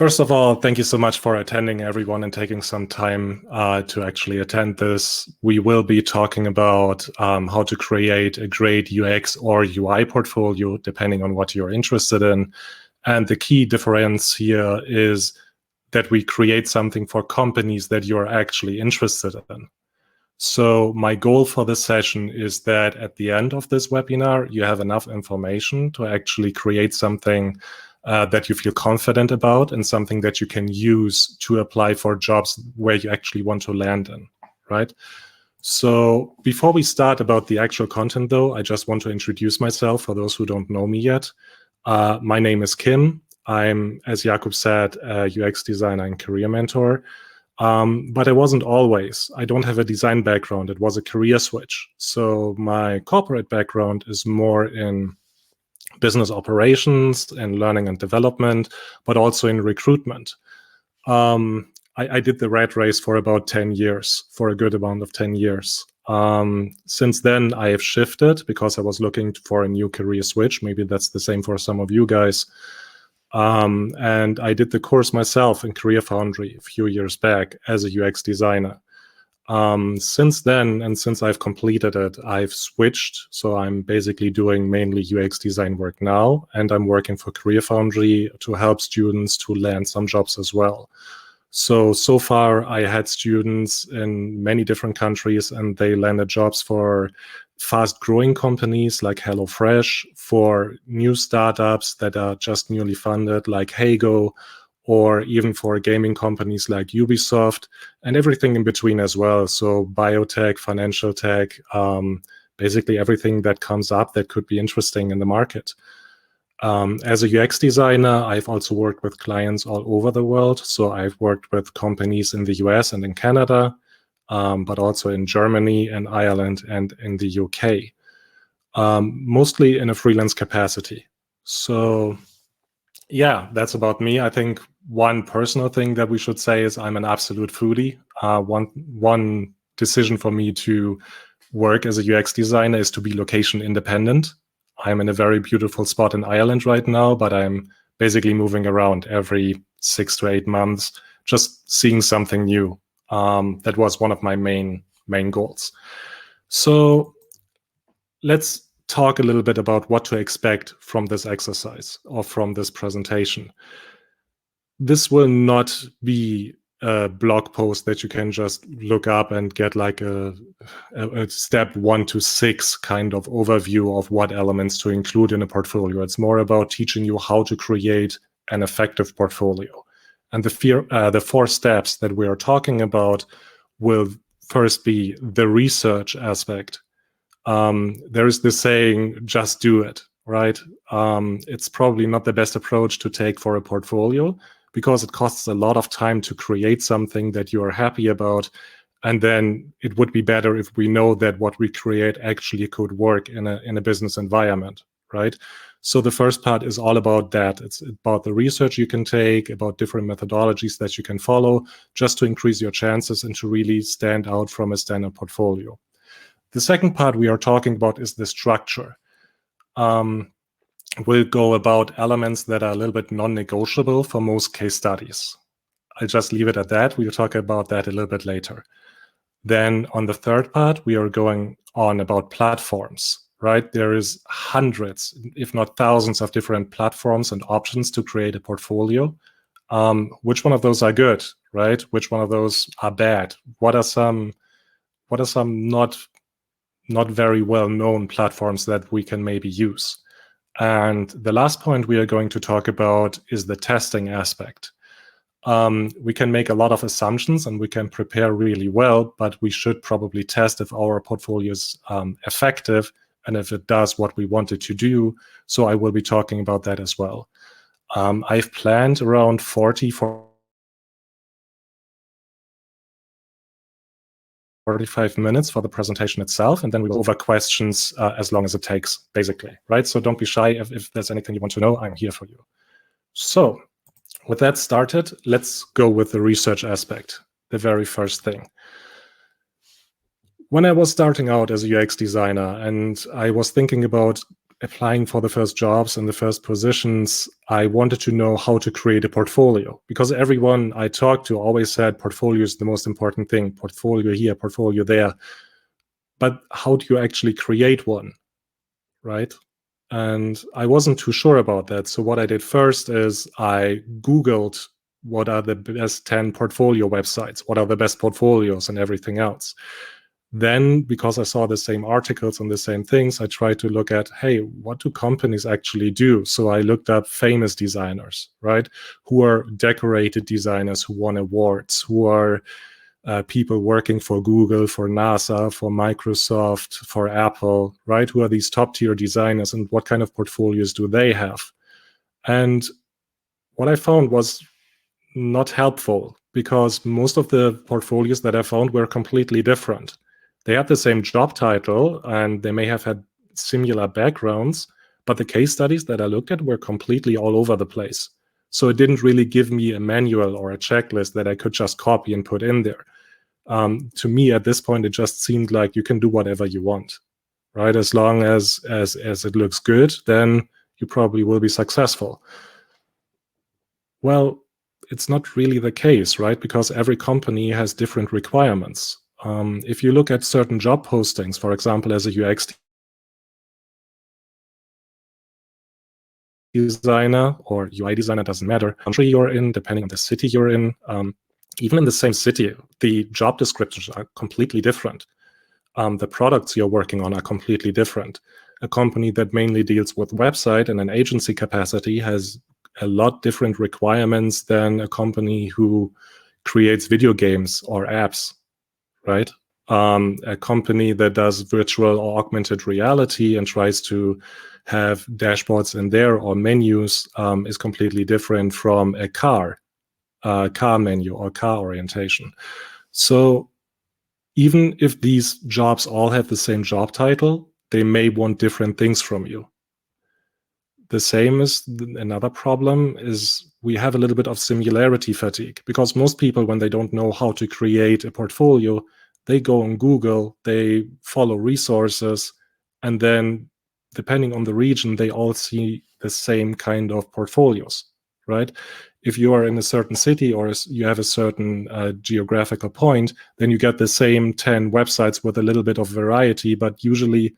First of all, thank you so much for attending, everyone, and taking some time to actually attend this. We will be talking about how to create a great UX or UI portfolio, depending on what you're interested in. And the key difference here is that we create something for companies that you're actually interested in. So my goal for this session is that at the end of this webinar, you have enough information to actually create something that you feel confident about and something that you can use to apply for jobs where you actually want to land in, right? So before we start about the actual content, though, I just want to introduce myself for those who don't know me yet. My name is Kim. I'm, as Jakub said, a UX designer and career mentor. But I wasn't always. I don't have a design background. It was a career switch. So my corporate background is more in business operations and learning and development, but also in recruitment. I did the rat race for about 10 years, for a good amount of 10 years. Since then, I have shifted because I was looking for a new career switch. Maybe that's the same for some of you guys. And I did the course myself in CareerFoundry a few years back as a UX designer. Since then, and since I've completed it, I've switched. So I'm basically doing mainly UX design work now, and I'm working for CareerFoundry to help students to land some jobs as well. So far I had students in many different countries, and they landed jobs for fast-growing companies like HelloFresh, for new startups that are just newly funded like Hago, or even for gaming companies like Ubisoft, and everything in between as well. So biotech, financial tech, basically everything that comes up that could be interesting in the market. As a UX designer, I've also worked with clients all over the world. So I've worked with companies in the US and in Canada, but also in Germany and Ireland and in the UK, mostly in a freelance capacity. So yeah, that's about me. I think one personal thing that we should say is I'm an absolute foodie. One decision for me to work as a UX designer is to be location independent. I'm in a very beautiful spot in Ireland right now, but I'm basically moving around every 6 to 8 months, just seeing something new. That was one of my main goals. So let's talk a little bit about what to expect from this exercise or from this presentation. This will not be a blog post that you can just look up and get like a step 1 to 6 kind of overview of what elements to include in a portfolio. It's more about teaching you how to create an effective portfolio. And the 4 steps that we are talking about will first be the research aspect. There is this saying, just do it, right? It's probably not the best approach to take for a portfolio because it costs a lot of time to create something that you are happy about. And then it would be better if we know that what we create actually could work in a business environment, right? So the first part is all about that. It's about the research you can take, about different methodologies that you can follow just to increase your chances and to really stand out from a standard portfolio. The second part we are talking about is the structure. We'll go about elements that are a little bit non-negotiable for most case studies. I'll just leave it at that. We'll talk about that a little bit later. Then on the third part, we are going on about platforms, right? There is hundreds, if not thousands of different platforms and options to create a portfolio. Which one of those are good, right? Which one of those are bad? What are some not very well-known platforms that we can maybe use? And the last point we are going to talk about is the testing aspect. We can make a lot of assumptions and we can prepare really well, but we should probably test if our portfolio is effective and if it does what we want it to do. So I will be talking about that as well. I've planned around 45 minutes for the presentation itself, and then we will go over questions as long as it takes, basically, right? So don't be shy. If there's anything you want to know, I'm here for you. So with that started, let's go with the research aspect, the very first thing. When I was starting out as a UX designer and I was thinking about applying for the first jobs and the first positions, I wanted to know how to create a portfolio, because everyone I talked to always said portfolio is the most important thing. Portfolio here, portfolio there. But how do you actually create one, right? And I wasn't too sure about that. So what I did first is I Googled what are the best 10 portfolio websites, what are the best portfolios and everything else. Then, because I saw the same articles on the same things, I tried to look at, hey, what do companies actually do? So I looked up famous designers, right? Who are decorated designers who won awards, who are people working for Google, for NASA, for Microsoft, for Apple, right? Who are these top tier designers and what kind of portfolios do they have? And what I found was not helpful, because most of the portfolios that I found were completely different. They had the same job title and they may have had similar backgrounds, but the case studies that I looked at were completely all over the place. So it didn't really give me a manual or a checklist that I could just copy and put in there. To me, at this point, it just seemed like you can do whatever you want, right? As long as it looks good, then you probably will be successful. Well, it's not really the case, right? Because every company has different requirements. If you look at certain job postings, for example, as a UX designer or UI designer, doesn't matter, country you're in, depending on the city you're in, even in the same city, the job descriptions are completely different. The products you're working on are completely different. A company that mainly deals with website and an agency capacity has a lot different requirements than a company who creates video games or apps, right? A company that does virtual or augmented reality and tries to have dashboards in there or menus is completely different from a car menu or car orientation. So even if these jobs all have the same job title, they may want different things from you. The same is another problem is we have a little bit of similarity fatigue, because most people, when they don't know how to create a portfolio, they go on Google, they follow resources, and then depending on the region, they all see the same kind of portfolios, right? If you are in a certain city or you have a certain geographical point, then you get the same 10 websites with a little bit of variety, but usually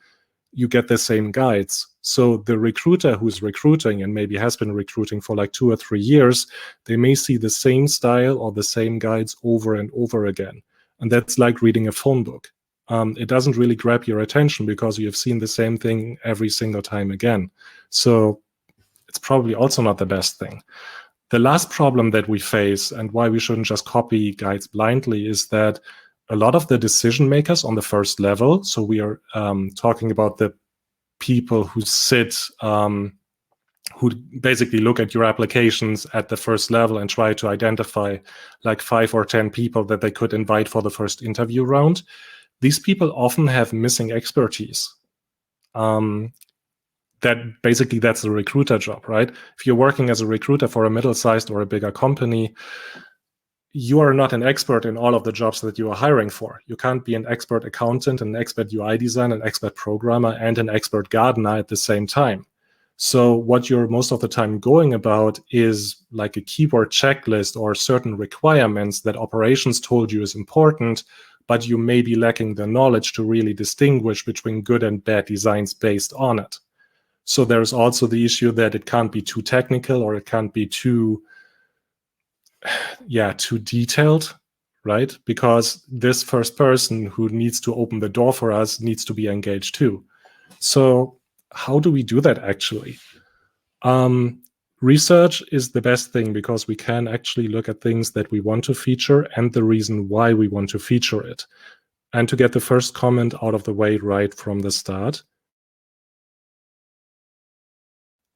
you get the same guides. So the recruiter who's recruiting and maybe has been recruiting for like 2 or 3 years, they may see the same style or the same guides over and over again. And that's like reading a phone book. It doesn't really grab your attention because you've seen the same thing every single time again. So it's probably also not the best thing. The last problem that we face, and why we shouldn't just copy guides blindly, is that a lot of the decision makers on the first level, so we are talking about the people who sit, who basically look at your applications at the first level and try to identify like 5 or 10 people that they could invite for the first interview round. These people often have missing expertise. That's the recruiter job, right? If you're working as a recruiter for a middle-sized or a bigger company, you are not an expert in all of the jobs that you are hiring for. You can't be an expert accountant, an expert UI designer, an expert programmer, and an expert gardener at the same time. So what you're most of the time going about is like a keyword checklist or certain requirements that operations told you is important, but you may be lacking the knowledge to really distinguish between good and bad designs based on it. So there's also the issue that it can't be too technical or it can't be too detailed, right? Because this first person who needs to open the door for us needs to be engaged too. So how do we do that actually? Research is the best thing, because we can actually look at things that we want to feature and the reason why we want to feature it. And to get the first comment out of the way right from the start,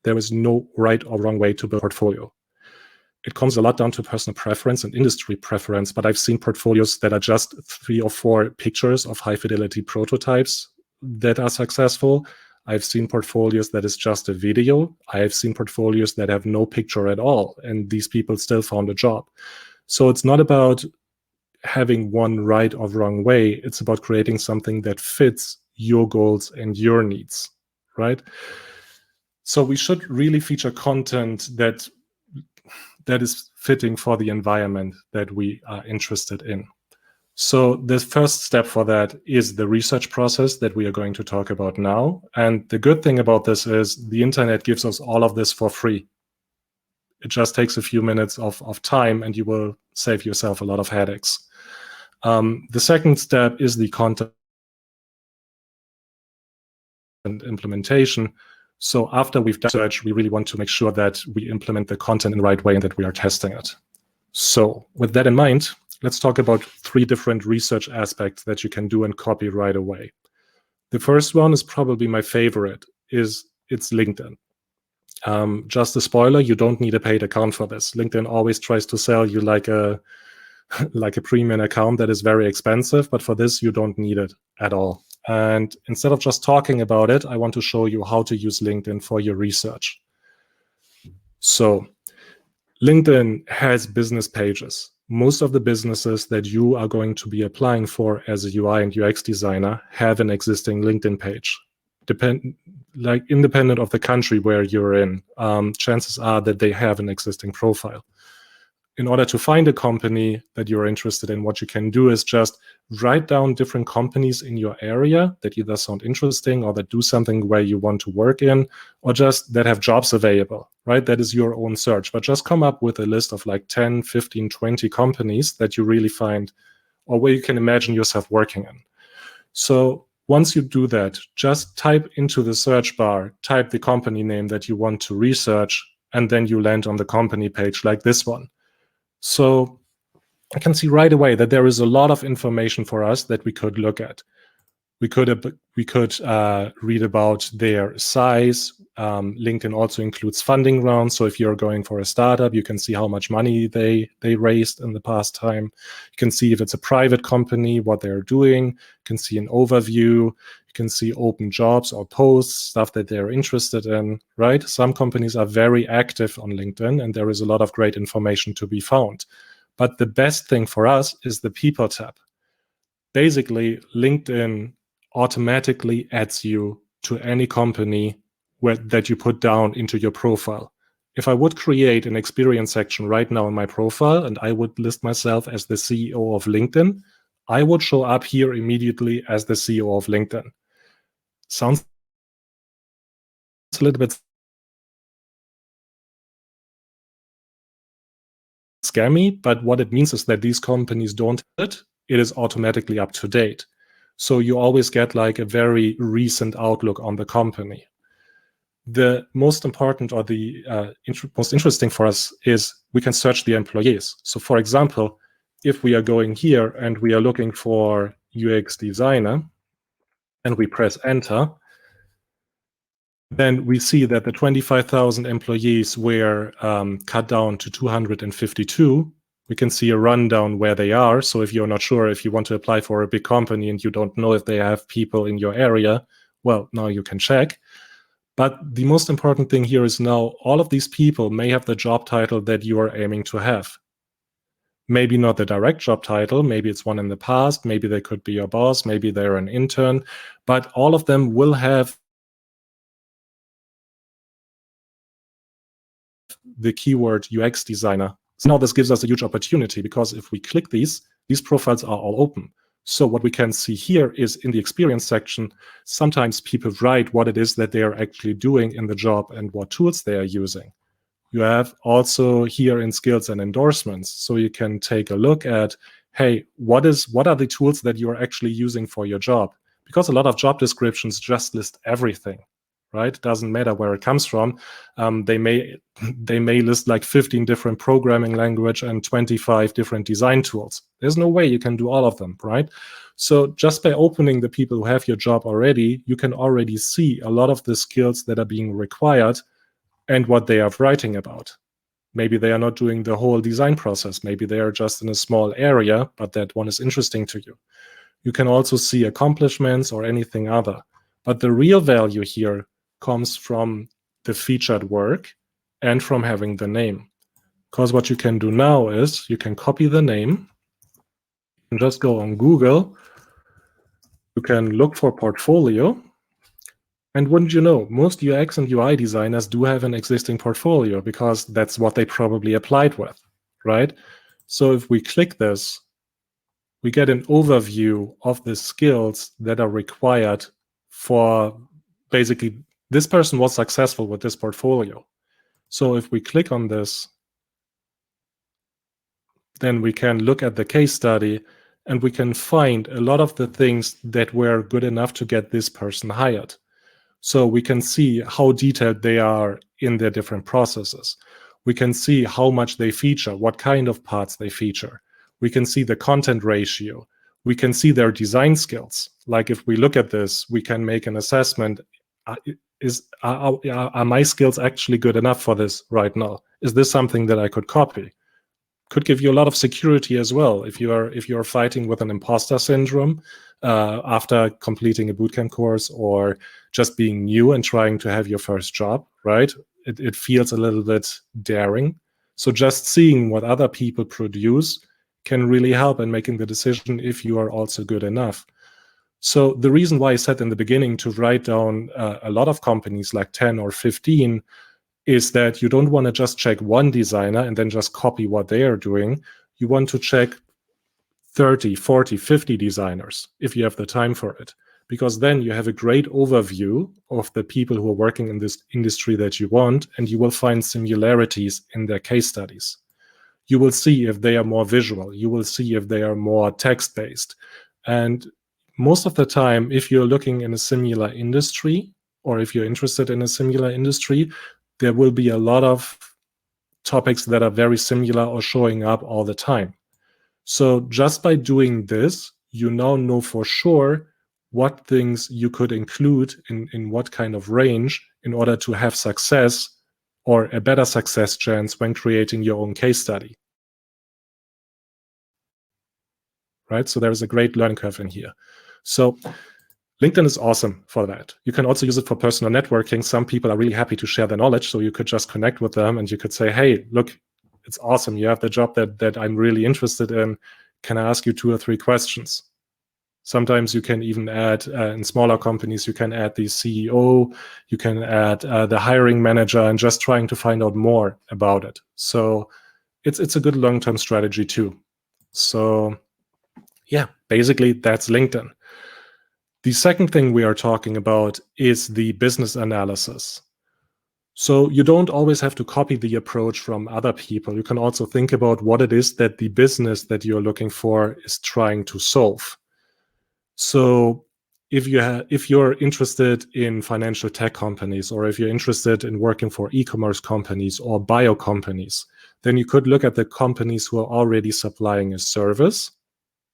there is no right or wrong way to build a portfolio. It comes a lot down to personal preference and industry preference, but I've seen portfolios that are just 3 or 4 pictures of high fidelity prototypes that are successful. I've seen portfolios that is just a video. I have seen portfolios that have no picture at all, and these people still found a job. So it's not about having one right or wrong way. It's about creating something that fits your goals and your needs, right? So we should really feature content that is fitting for the environment that we are interested in. So the first step for that is the research process that we are going to talk about now. And the good thing about this is the internet gives us all of this for free. It just takes a few minutes of time and you will save yourself a lot of headaches. The second step is the content and implementation. So after we've done research, we really want to make sure that we implement the content in the right way and that we are testing it. So with that in mind, let's talk about 3 different research aspects that you can do and copy right away. The first one is probably my favorite, it's LinkedIn. Just a spoiler, you don't need a paid account for this. LinkedIn always tries to sell you like a premium account that is very expensive, but for this, you don't need it at all. And instead of just talking about it, I want to show you how to use LinkedIn for your research. So LinkedIn has business pages. Most of the businesses that you are going to be applying for as a UI and UX designer have an existing LinkedIn page. Independent of the country where you're in, chances are that they have an existing profile. In order to find a company that you're interested in, what you can do is just write down different companies in your area that either sound interesting or that do something where you want to work in, or just that have jobs available, right? That is your own search. But just come up with a list of like 10, 15, 20 companies that you really find or where you can imagine yourself working in. So once you do that, just type into the search bar, type the company name that you want to research, and then you land on the company page like this one. So I can see right away that there is a lot of information for us that we could look at. We could read about their size. LinkedIn also includes funding rounds. So if you're going for a startup, you can see how much money they raised in the past time. You can see if it's a private company, what they're doing. You can see an overview. You can see open jobs or posts, stuff that they're interested in, right? Some companies are very active on LinkedIn, and there is a lot of great information to be found. But the best thing for us is the People tab. Basically, LinkedIn automatically adds you to any company that you put down into your profile. If I would create an experience section right now in my profile and I would list myself as the CEO of LinkedIn, I would show up here immediately as the CEO of LinkedIn. Sounds a little bit scammy, but what it means is that these companies don't have it. It is automatically up to date. So you always get like a very recent outlook on the company. The most important or the most interesting for us is we can search the employees. So for example, if we are going here and we are looking for UX designer and we press enter, then we see that the 25,000 employees were cut down to 252. We can see a rundown where they are. So if you're not sure if you want to apply for a big company and you don't know if they have people in your area, well, now you can check. But the most important thing here is now all of these people may have the job title that you are aiming to have. Maybe not the direct job title, maybe it's one in the past, maybe they could be your boss, maybe they're an intern, but all of them will have the keyword UX designer. So now this gives us a huge opportunity because if we click these profiles are all open. So what we can see here is in the experience section, sometimes people write what it is that they are actually doing in the job and what tools they are using. You have also here in skills and endorsements. So you can take a look at, hey, what are the tools that you're actually using for your job? Because a lot of job descriptions just list everything, right? It doesn't matter where it comes from. They may list like 15 different programming language and 25 different design tools. There's no way you can do all of them, right? So just by opening the people who have your job already, you can already see a lot of the skills that are being required and what they are writing about. Maybe they are not doing the whole design process. Maybe they are just in a small area, but that one is interesting to you. You can also see accomplishments or anything other. But the real value here comes from the featured work and from having the name. Because what you can do now is you can copy the name and just go on Google. You can look for portfolio And wouldn't you know, most UX and UI designers do have an existing portfolio because that's what they probably applied with, right? So if we click this, we get an overview of the skills that are required for basically this person was successful with this portfolio. So if we click on this, then we can look at the case study and we can find a lot of the things that were good enough to get this person hired. So we can see how detailed they are in their different processes. We can see how much they feature, what kind of parts they feature. We can see the content ratio. We can see their design skills. Like if we look at this, we can make an assessment. Are my skills actually good enough for this right now? Is this something that I could copy? Could give you a lot of security as well if you're fighting with an imposter syndrome after completing a bootcamp course or just being new and trying to have your first job, right? It feels a little bit daring. So just seeing what other people produce can really help in making the decision if you are also good enough. So the reason why I said in the beginning to write down a lot of companies, like 10 or 15, is that you don't want to just check one designer and then just copy what they are doing. You want to check 30, 40, 50 designers if you have the time for it, because then you have a great overview of the people who are working in this industry that you want, and you will find similarities in their case studies. You will see if they are more visual. You will see if they are more text-based. And most of the time, if you're looking in a similar industry, or if you're interested in a similar industry, there will be a lot of topics that are very similar or showing up all the time. So just by doing this, you now know for sure what things you could include in what kind of range in order to have success or a better success chance when creating your own case study. Right? So there's a great learning curve in here. So LinkedIn is awesome for that. You can also use it for personal networking. Some people are really happy to share their knowledge. So you could just connect with them and you could say, hey, look, it's awesome. You have the job that I'm really interested in. Can I ask you 2 or 3 questions? Sometimes you can even add, in smaller companies, you can add the CEO, you can add the hiring manager, and just trying to find out more about it. So it's a good long-term strategy too. So yeah, basically that's LinkedIn. The second thing we are talking about is the business analysis. So you don't always have to copy the approach from other people. You can also think about what it is that the business that you're looking for is trying to solve. So if you're interested in financial tech companies, or if you're interested in working for e-commerce companies or bio companies, then you could look at the companies who are already supplying a service,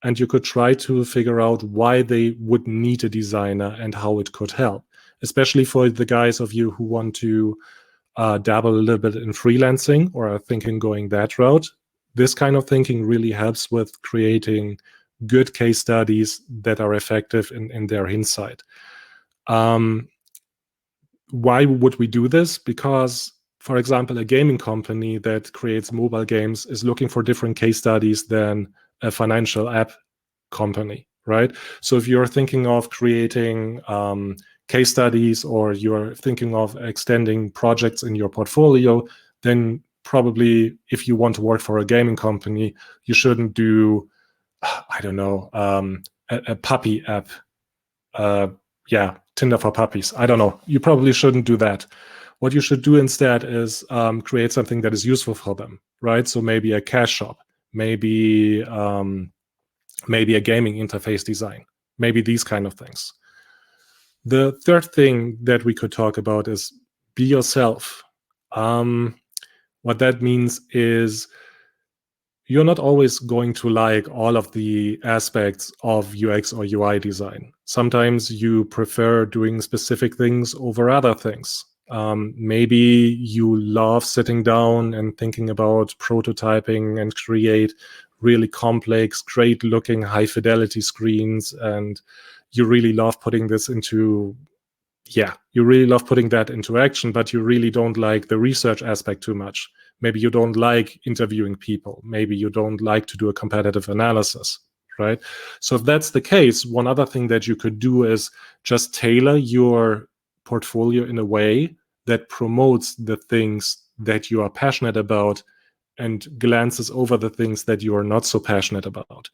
and you could try to figure out why they would need a designer and how it could help, especially for the guys of you who want to dabble a little bit in freelancing or are thinking going that route. This kind of thinking really helps with creating good case studies that are effective in their insight. Why would we do this? Because, for example, a gaming company that creates mobile games is looking for different case studies than a financial app company, right? So if you're thinking of creating case studies, or you're thinking of extending projects in your portfolio, then probably if you want to work for a gaming company, you shouldn't do, I don't know, a puppy app. Tinder for puppies. I don't know. You probably shouldn't do that. What you should do instead is create something that is useful for them, right? So maybe a cash shop, maybe a gaming interface design, maybe these kind of things. The third thing that we could talk about is be yourself. What that means is you're not always going to like all of the aspects of UX or UI design. Sometimes you prefer doing specific things over other things. Maybe you love sitting down and thinking about prototyping and create really complex, great looking, high fidelity screens. And you really love putting this into, you really love putting that into action, but you really don't like the research aspect too much. Maybe you don't like interviewing people. Maybe you don't like to do a competitive analysis, right? So if that's the case, one other thing that you could do is just tailor your portfolio in a way that promotes the things that you are passionate about and glances over the things that you are not so passionate about.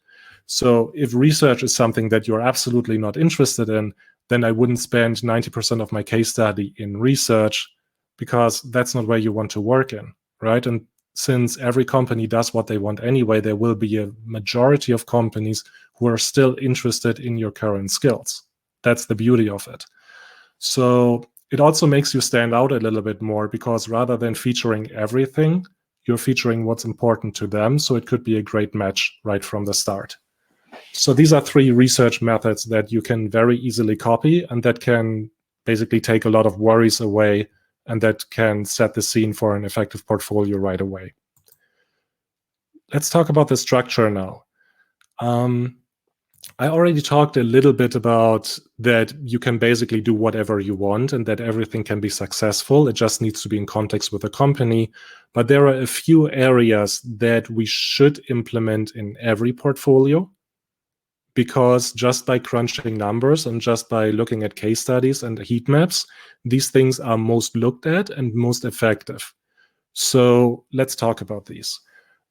So if research is something that you're absolutely not interested in, then I wouldn't spend 90% of my case study in research, because that's not where you want to work in, right? And since every company does what they want anyway, there will be a majority of companies who are still interested in your current skills. That's the beauty of it. So it also makes you stand out a little bit more, because rather than featuring everything, you're featuring what's important to them. So it could be a great match right from the start. So these are 3 research methods that you can very easily copy, and that can basically take a lot of worries away, and that can set the scene for an effective portfolio right away. Let's talk about the structure now. I already talked a little bit about that you can basically do whatever you want and that everything can be successful. It just needs to be in context with the company. But there are a few areas that we should implement in every portfolio, because just by crunching numbers and just by looking at case studies and heat maps, these things are most looked at and most effective. So let's talk about these.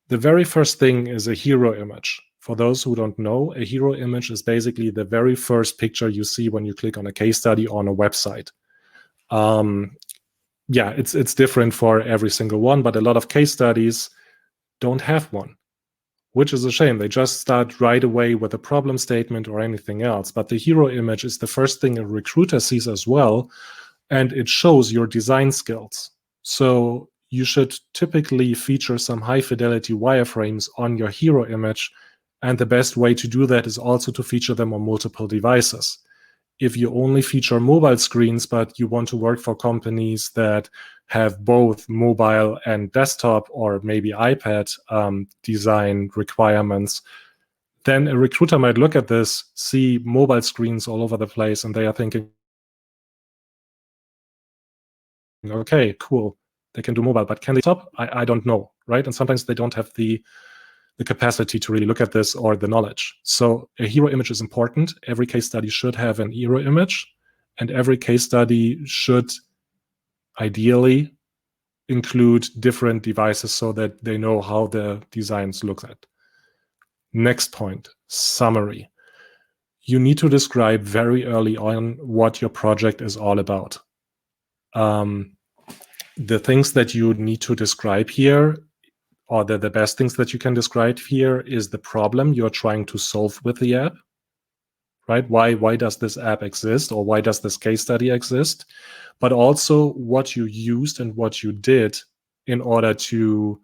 The very first thing is a hero image. For those who don't know, a hero image is basically the very first picture you see when you click on a case study on a website. Yeah, it's different for every single one, but a lot of case studies don't have one, which is a shame. They just start right away with a problem statement or anything else. But the hero image is the first thing a recruiter sees as well, and it shows your design skills. So you should typically feature some high fidelity wireframes on your hero image. And the best way to do that is also to feature them on multiple devices. If you only feature mobile screens, but you want to work for companies that have both mobile and desktop or maybe iPad design requirements, then a recruiter might look at this, see mobile screens all over the place, and they are thinking, okay, cool, they can do mobile, but can they stop? I don't know, right? And sometimes they don't have the capacity to really look at this or the knowledge. So a hero image is important. Every case study should have an hero image, and every case study should ideally include different devices so that they know how the designs look at. Next point, summary. You need to describe very early on what your project is all about. The things that you need to describe here, or the best things that you can describe here, is the problem you're trying to solve with the app, right? Why does this app exist, or why does this case study exist? But also what you used and what you did in order to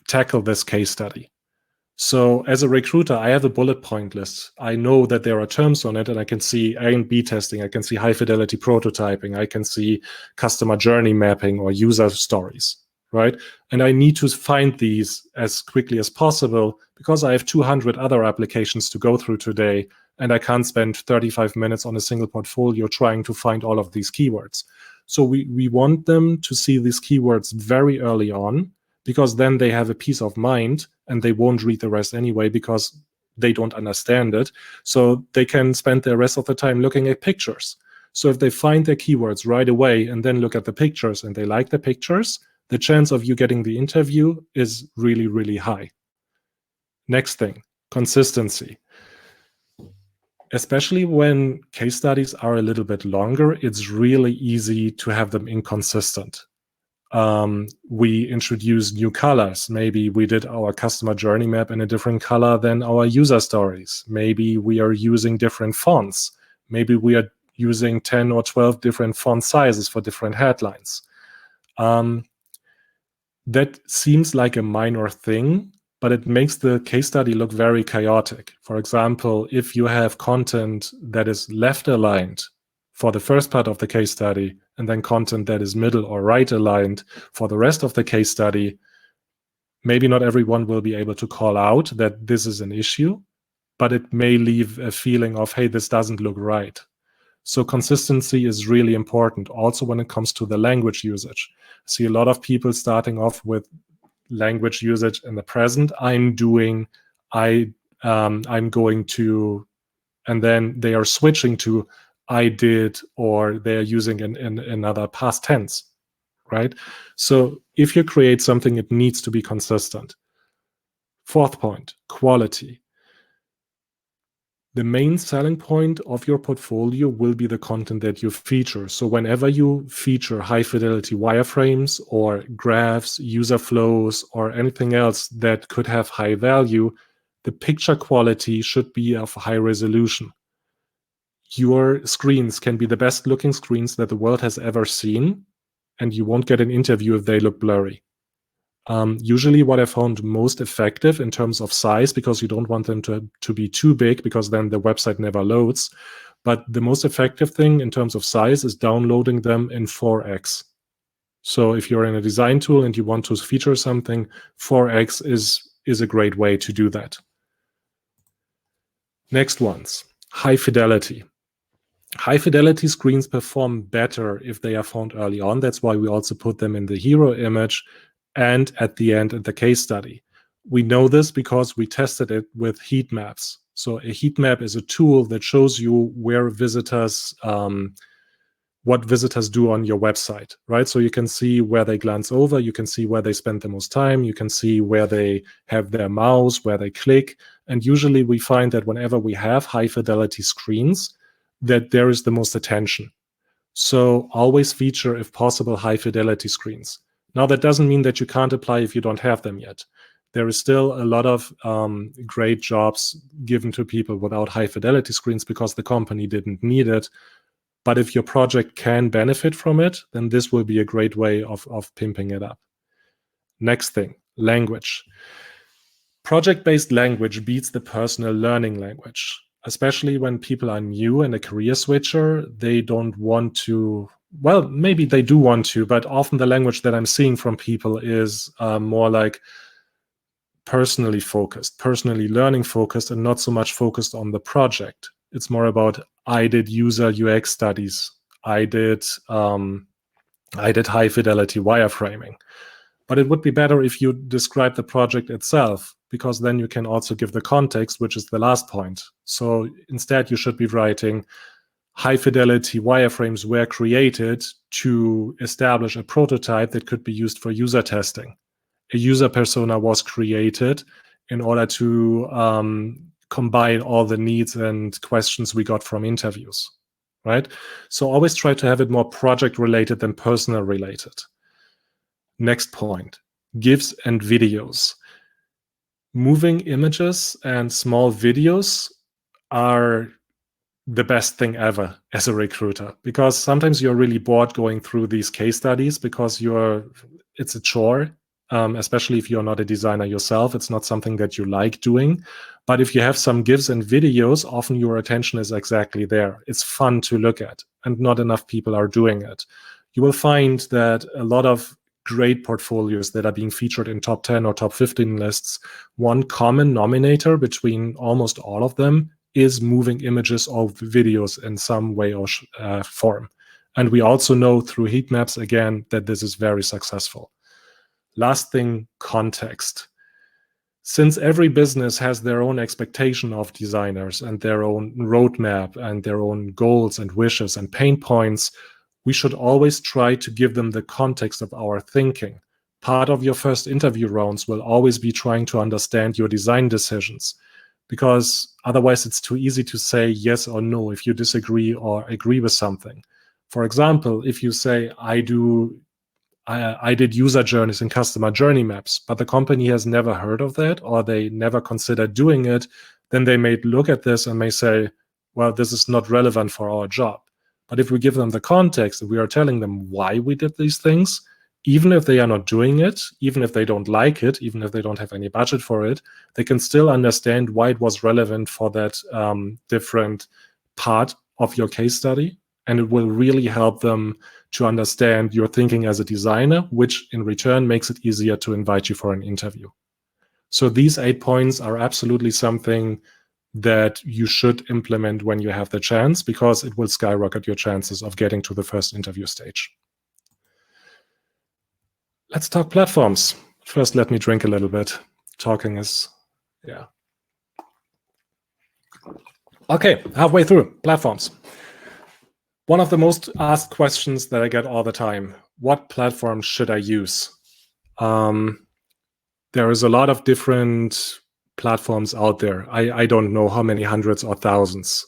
tackle this case study. So as a recruiter, I have a bullet point list. I know that there are terms on it, and I can see A and B testing. I can see high fidelity prototyping. I can see customer journey mapping or user stories, right? And I need to find these as quickly as possible, because I have 200 other applications to go through today, and I can't spend 35 minutes on a single portfolio trying to find all of these keywords. So we want them to see these keywords very early on, because then they have a peace of mind and they won't read the rest anyway because they don't understand it. So they can spend the rest of the time looking at pictures. So if they find their keywords right away and then look at the pictures and they like the pictures, the chance of you getting the interview is really, really high. Next thing, consistency. Especially when case studies are a little bit longer, it's really easy to have them inconsistent. We introduced new colors. Maybe we did our customer journey map in a different color than our user stories. Maybe we are using different fonts. Maybe we are using 10 or 12 different font sizes for different headlines. That seems like a minor thing, but it makes the case study look very chaotic. For example, if you have content that is left aligned for the first part of the case study, and then content that is middle or right aligned for the rest of the case study, maybe not everyone will be able to call out that this is an issue, but it may leave a feeling of, hey, this doesn't look right. So consistency is really important, also when it comes to the language usage. I see a lot of people starting off with language usage in the present. I'm going to, and then they are switching to I did, or they're using in another past tense, right? So if you create something, it needs to be consistent. Fourth point, quality. The main selling point of your portfolio will be the content that you feature. So whenever you feature high fidelity wireframes or graphs, user flows, or anything else that could have high value, the picture quality should be of high resolution. Your screens can be the best looking screens that the world has ever seen, and you won't get an interview if they look blurry. Usually what I found most effective in terms of size, because you don't want them to be too big, because then the website never loads. But the most effective thing in terms of size is downloading them in 4x. So if you're in a design tool and you want to feature something, 4x is a great way to do that. Next ones, high fidelity. High fidelity screens perform better if they are found early on. That's why we also put them in the hero image and at the end in the case study. We know this because we tested it with heat maps. So a heat map is a tool that shows you where visitors, what visitors do on your website, right? So you can see where they glance over, you can see where they spend the most time, you can see where they have their mouse, where they click. And usually we find that whenever we have high fidelity screens, that there is the most attention. So always feature, if possible, high fidelity screens. Now, that doesn't mean that you can't apply if you don't have them yet. There is still a lot of great jobs given to people without high fidelity screens because the company didn't need it. But if your project can benefit from it, then this will be a great way of pimping it up. Next thing, language. Project-based language beats the personal learning language, especially when people are new and a career switcher. They don't want to, well, maybe they do want to, but often the language that I'm seeing from people is more like personally focused, personally learning focused, and not so much focused on the project. It's more about, I did user UX studies. I did high fidelity wireframing. But it would be better if you describe the project itself, because then you can also give the context, which is the last point. So instead, you should be writing, high fidelity wireframes were created to establish a prototype that could be used for user testing. A user persona was created in order to combine all the needs and questions we got from interviews, right? So always try to have it more project related than personal related. Next point, GIFs and videos. Moving images and small videos are the best thing ever as a recruiter, because sometimes you're really bored going through these case studies because it's a chore, especially if you're not a designer yourself. It's not something that you like doing. But if you have some GIFs and videos, often your attention is exactly there. It's fun to look at, and not enough people are doing it. You will find that a lot of great portfolios that are being featured in top 10 or top 15 lists, one common denominator between almost all of them is moving images or videos in some way or form. And we also know through heat maps, again, that this is very successful. Last thing, context. Since every business has their own expectation of designers and their own roadmap and their own goals and wishes and pain points, we should always try to give them the context of our thinking. Part of your first interview rounds will always be trying to understand your design decisions, because otherwise it's too easy to say yes or no if you disagree or agree with something. For example, if you say, I did user journeys and customer journey maps, but the company has never heard of that, or they never considered doing it, then they may look at this and may say, well, this is not relevant for our job. But if we give them the context and we are telling them why we did these things, even if they are not doing it, even if they don't like it, even if they don't have any budget for it, they can still understand why it was relevant for that different part of your case study. And it will really help them to understand your thinking as a designer, which in return makes it easier to invite you for an interview. So these 8 points are absolutely something that you should implement when you have the chance, because it will skyrocket your chances of getting to the first interview stage. Let's talk platforms. First, let me drink a little bit. Talking is, yeah. Okay, halfway through, platforms. One of the most asked questions that I get all the time: what platform should I use? There is a lot of different platforms out there. I don't know how many hundreds or thousands.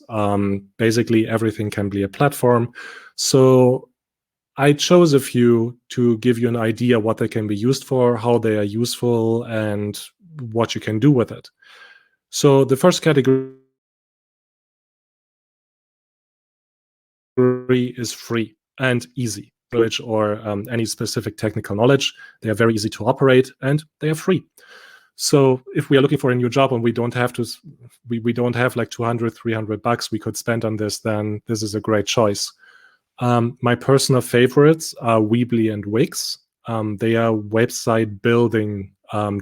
Basically, everything can be a platform. So I chose a few to give you an idea what they can be used for, how they are useful, and what you can do with it. So the first category is free and easy. Or any specific technical knowledge. They are very easy to operate and they are free. So if we are looking for a new job and we don't have to, we don't have like 200, 300 bucks we could spend on this, then this is a great choice. My personal favorites are Weebly and Wix. They are website building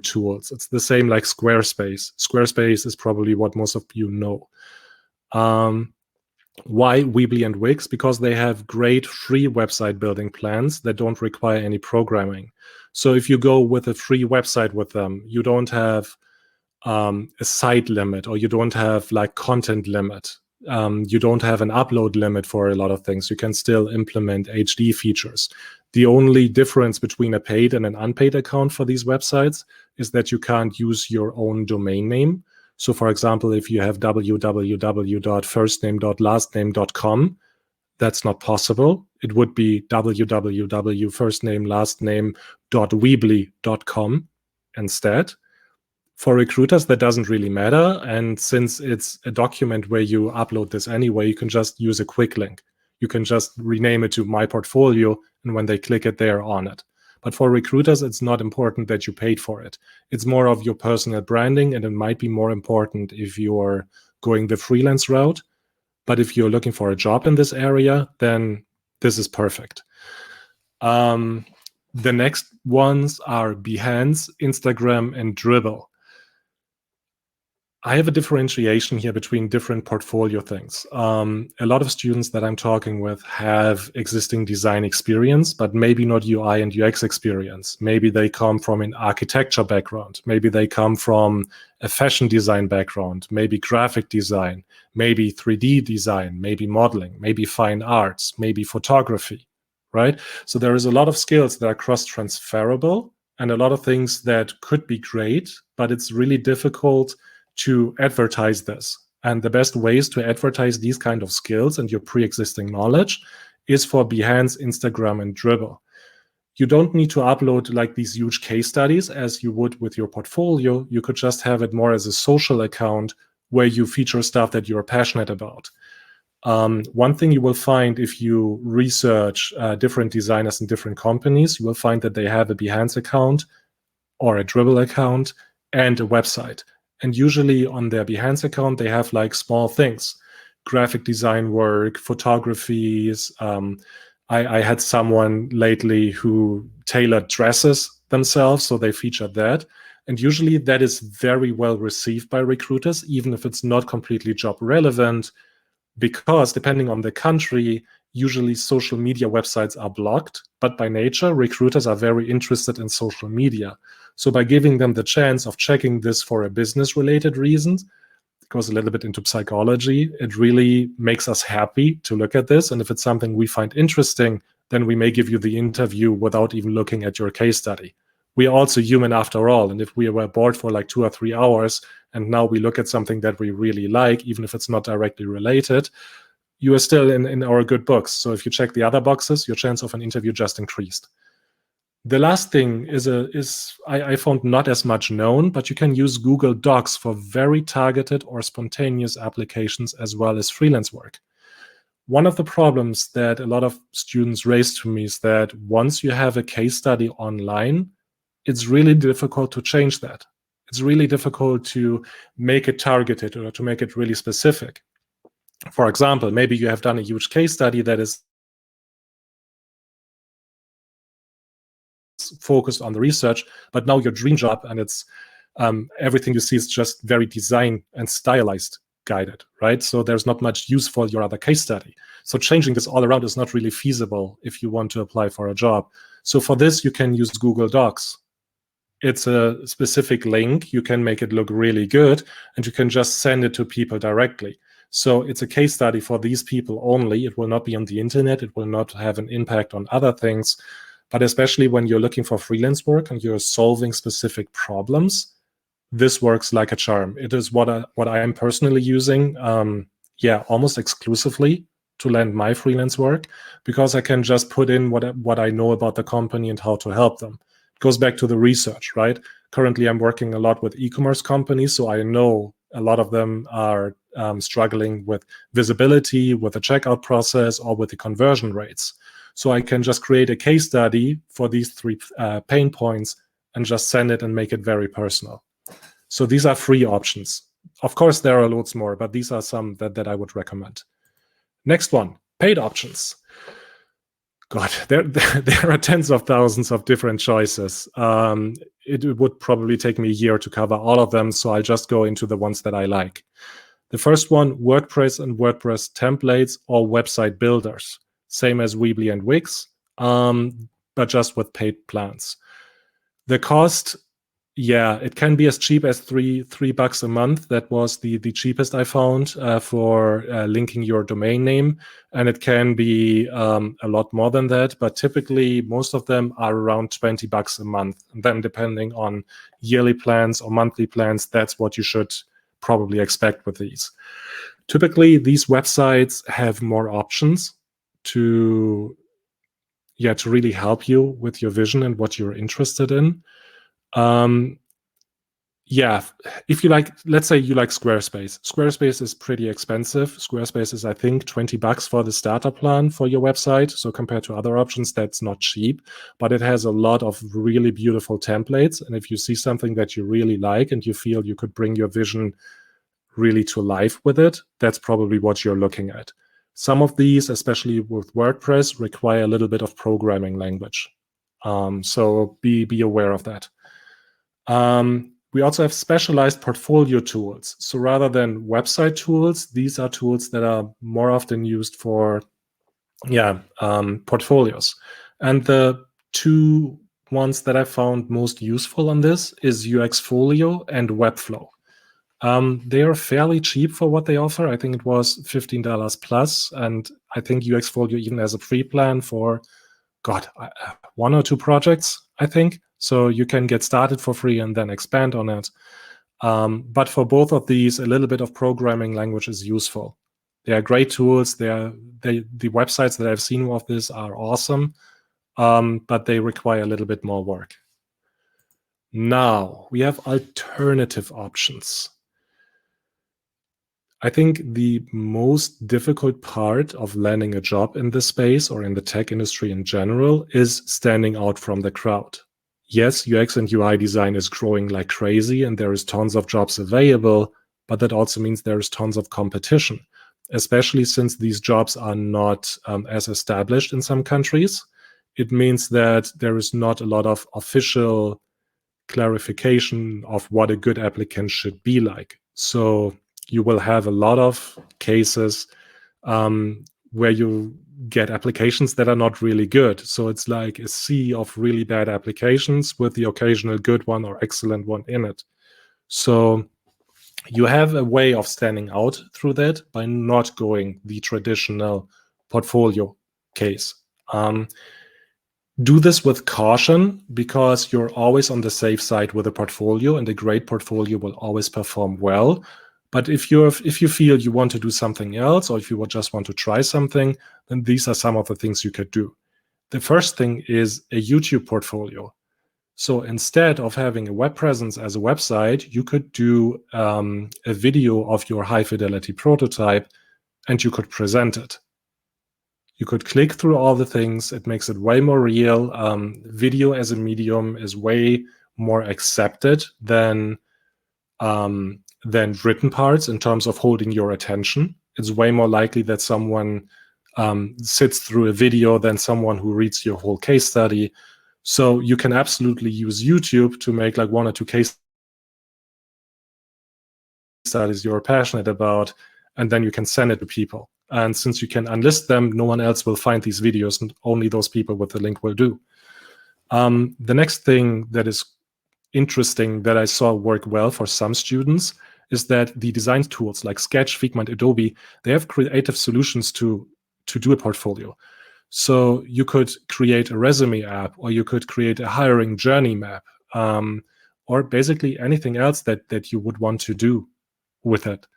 tools. It's the same like Squarespace. Squarespace is probably what most of you know. Why Weebly and Wix? Because they have great free website building plans that don't require any programming. So if you go with a free website with them, you don't have a site limit, or you don't have like content limit. You don't have an upload limit for a lot of things. You can still implement HD features. The only difference between a paid and an unpaid account for these websites is that you can't use your own domain name. So for example, if you have www.firstname.lastname.com, that's not possible. It would be www.firstnamelastname.weebly.com instead. For recruiters, that doesn't really matter. And since it's a document where you upload this anyway, you can just use a quick link. You can just rename it to My Portfolio, and when they click it, they're on it. But for recruiters, it's not important that you paid for it. It's more of your personal branding, and it might be more important if you're going the freelance route. But if you're looking for a job in this area, then this is perfect. The next ones are Behance, Instagram, and Dribbble. I have a differentiation here between different portfolio things. A lot of students that I'm talking with have existing design experience, but maybe not UI and UX experience. Maybe they come from an architecture background. Maybe they come from a fashion design background, maybe graphic design, maybe 3D design, maybe modeling, maybe fine arts, maybe photography, right? So there is a lot of skills that are cross-transferable and a lot of things that could be great, but it's really difficult to advertise this. And the best ways to advertise these kind of skills and your pre-existing knowledge is for Behance, Instagram, and Dribbble. You don't need to upload like these huge case studies as you would with your portfolio. You could just have it more as a social account where you feature stuff that you're passionate about. One thing you will find if you research different designers in different companies, you will find that they have a Behance account or a Dribbble account and a website. And usually on their Behance account, they have like small things, graphic design work, photographies. I had someone lately who tailored dresses themselves, so they featured that. And usually that is very well received by recruiters, even if it's not completely job relevant, because depending on the country, usually social media websites are blocked, but by nature, recruiters are very interested in social media. So by giving them the chance of checking this for a business-related reason, it goes a little bit into psychology, it really makes us happy to look at this. And if it's something we find interesting, then we may give you the interview without even looking at your case study. We are also human after all. And if we were bored for like 2 or 3 hours, and now we look at something that we really like, even if it's not directly related, you are still in our good books. So if you check the other boxes, your chance of an interview just increased. The last thing is I found not as much known, but you can use Google Docs for very targeted or spontaneous applications as well as freelance work. One of the problems that a lot of students raise to me is that once you have a case study online, it's really difficult to change that. It's really difficult to make it targeted or to make it really specific. For example, maybe you have done a huge case study that is focused on the research, but now your dream job and it's everything you see is just very design and stylized guided, right? So there's not much use for your other case study. So changing this all around is not really feasible if you want to apply for a job. So for this, you can use Google Docs. It's a specific link. You can make it look really good and you can just send it to people directly. So it's a case study for these people only. It will not be on the internet. It will not have an impact on other things. But especially when you're looking for freelance work and you're solving specific problems, this works like a charm. It is what I am personally using, almost exclusively to land my freelance work, because I can just put in what I know about the company and how to help them. It goes back to the research, right? Currently, I'm working a lot with e-commerce companies, so I know a lot of them are struggling with visibility, with the checkout process, or with the conversion rates. So I can just create a case study for these 3 pain points and just send it and make it very personal. So these are free options. Of course, there are loads more, but these are some that I would recommend. Next one, paid options. God, there are tens of thousands of different choices. It would probably take me a year to cover all of them, so I'll just go into the ones that I like. The first one, WordPress and WordPress templates or website builders. Same as Weebly and Wix, but just with paid plans. The cost, it can be as cheap as $3 a month. That was the cheapest I found for linking your domain name. And it can be a lot more than that, but typically most of them are around $20 a month. And then depending on yearly plans or monthly plans, that's what you should probably expect with these. Typically, these websites have more options to really help you with your vision and what you're interested in. If you like, let's say you like Squarespace. Squarespace is pretty expensive. Squarespace is, I think, $20 for the starter plan for your website. So compared to other options, that's not cheap, but it has a lot of really beautiful templates. And if you see something that you really like and you feel you could bring your vision really to life with it, that's probably what you're looking at. Some of these, especially with WordPress, require a little bit of programming language. So be aware of that. We also have specialized portfolio tools. So rather than website tools, these are tools that are more often used for portfolios. And the 2 ones that I found most useful on this is UXfolio and Webflow. They are fairly cheap for what they offer. I think it was $15 plus, and I think UXfolio even has a free plan for 1 or 2 projects, I think. So you can get started for free and then expand on it. But for both of these, a little bit of programming language is useful. They are great tools. The websites that I've seen of this are awesome, but they require a little bit more work. Now we have alternative options. I think the most difficult part of landing a job in this space or in the tech industry in general is standing out from the crowd. Yes, UX and UI design is growing like crazy and there is tons of jobs available, but that also means there is tons of competition, especially since these jobs are not as established in some countries. It means that there is not a lot of official clarification of what a good applicant should be like. So you will have a lot of cases where you get applications that are not really good. So it's like a sea of really bad applications with the occasional good one or excellent one in it. So you have a way of standing out through that by not going the traditional portfolio case. Do this with caution, because you're always on the safe side with a portfolio, and a great portfolio will always perform well. But if you feel you want to do something else, or if you just want to try something, then these are some of the things you could do. The first thing is a YouTube portfolio. So instead of having a web presence as a website, you could do a video of your high fidelity prototype and you could present it. You could click through all the things. It makes it way more real. Video as a medium is way more accepted than written parts in terms of holding your attention. It's way more likely that someone sits through a video than someone who reads your whole case study. So you can absolutely use YouTube to make like 1 or 2 case studies you're passionate about, and then you can send it to people. And since you can unlist them, no one else will find these videos, and only those people with the link will do. The next thing that is interesting that I saw work well for some students is that the design tools like Sketch, Figma, and Adobe, they have creative solutions to do a portfolio. So you could create a resume app, or you could create a hiring journey map, or basically anything else that you would want to do with it.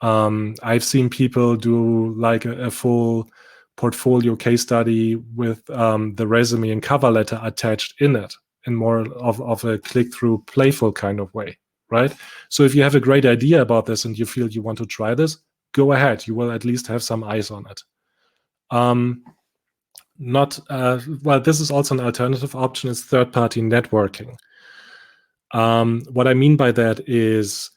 I've seen people do like a full portfolio case study with the resume and cover letter attached in it, in more of a click-through, playful kind of way, right? So if you have a great idea about this and you feel you want to try this, go ahead. You will at least have some eyes on it. Well, this is also an alternative option, is third-party networking. What I mean by that is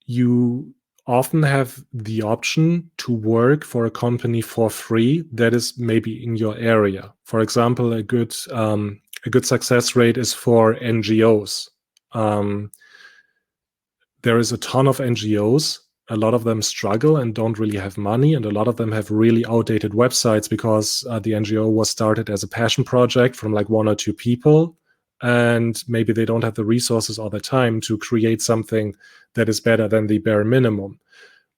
you often have the option to work for a company for free that is maybe in your area. For example, a good success rate is for NGOs. There is a ton of NGOs. A lot of them struggle and don't really have money, and a lot of them have really outdated websites because the NGO was started as a passion project from like 1 or 2 people, and maybe they don't have the resources or the time to create something that is better than the bare minimum.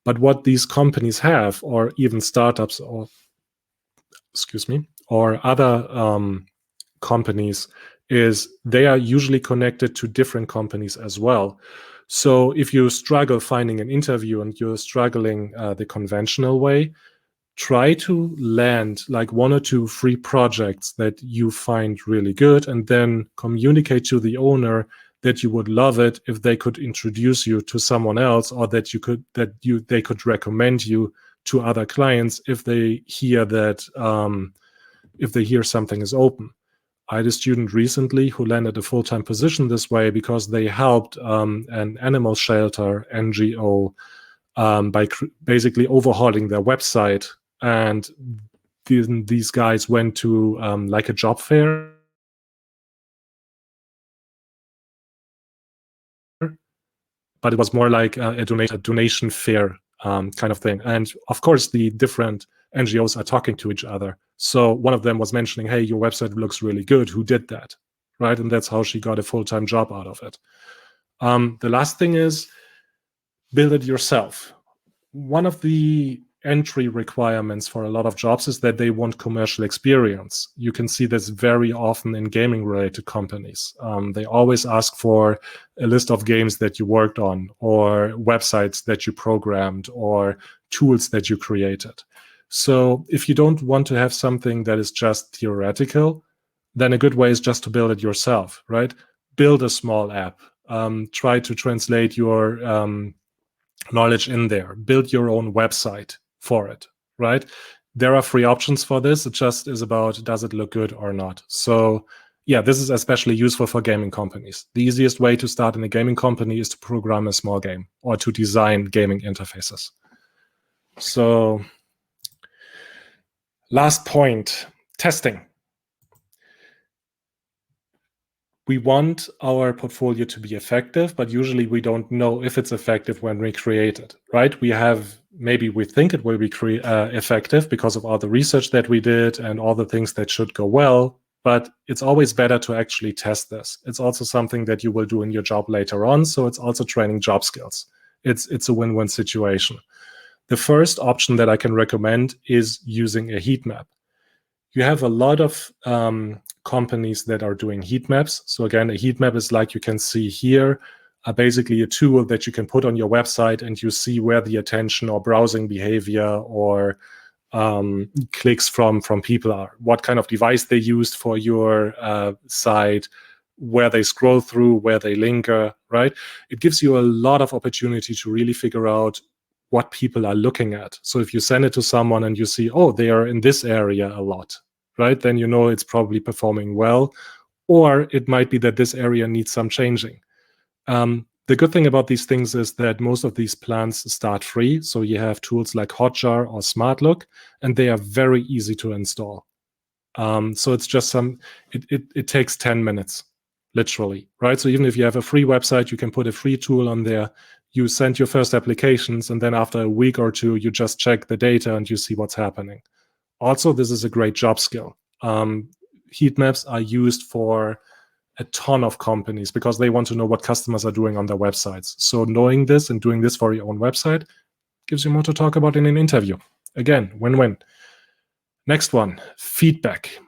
But what these companies have, or even startups, or other companies, is they are usually connected to different companies as well. So if you struggle finding an interview and you're struggling the conventional way, try to land like 1 or 2 free projects that you find really good, and then communicate to the owner that you would love it if they could introduce you to someone else, or that they could recommend you to other clients if they hear that something is open. I had a student recently who landed a full-time position this way because they helped an animal shelter NGO by basically overhauling their website. And these guys went to like a job fair, but it was more like a donation fair kind of thing. And of course, the different NGOs are talking to each other. So one of them was mentioning, hey, your website looks really good. Who did that? Right? And that's how she got a full-time job out of it. The last thing is build it yourself. One of the entry requirements for a lot of jobs is that they want commercial experience. You can see this very often in gaming-related companies. They always ask for a list of games that you worked on, or websites that you programmed, or tools that you created. So if you don't want to have something that is just theoretical, then a good way is just to build it yourself, right? Build a small app. Try to translate your knowledge in there. Build your own website for it, right? There are free options for this. It just is about, does it look good or not? So yeah, this is especially useful for gaming companies. The easiest way to start in a gaming company is to program a small game or to design gaming interfaces. So last point, testing. We want our portfolio to be effective, but usually we don't know if it's effective when we create it, right? Maybe we think it will be effective because of all the research that we did and all the things that should go well, but it's always better to actually test this. It's also something that you will do in your job later on, so it's also training job skills. It's a win-win situation. The first option that I can recommend is using a heat map. You have a lot of companies that are doing heat maps. So again, a heat map is, like you can see here, basically a tool that you can put on your website, and you see where the attention or browsing behavior or clicks from people are, what kind of device they used for your site, where they scroll through, where they linger, right? It gives you a lot of opportunity to really figure out what people are looking at. So if you send it to someone and you see, oh, they are in this area a lot, right? Then you know it's probably performing well, or it might be that this area needs some changing. The good thing about these things is that most of these plans start free. So you have tools like Hotjar or SmartLook, and they are very easy to install. So it's just it takes 10 minutes, literally, right? So even if you have a free website, you can put a free tool on there. You send your first applications, and then after a week or two, you just check the data and you see what's happening. Also, this is a great job skill. Heat maps are used for a ton of companies because they want to know what customers are doing on their websites. So knowing this and doing this for your own website gives you more to talk about in an interview. Again, win-win. Next one, feedback.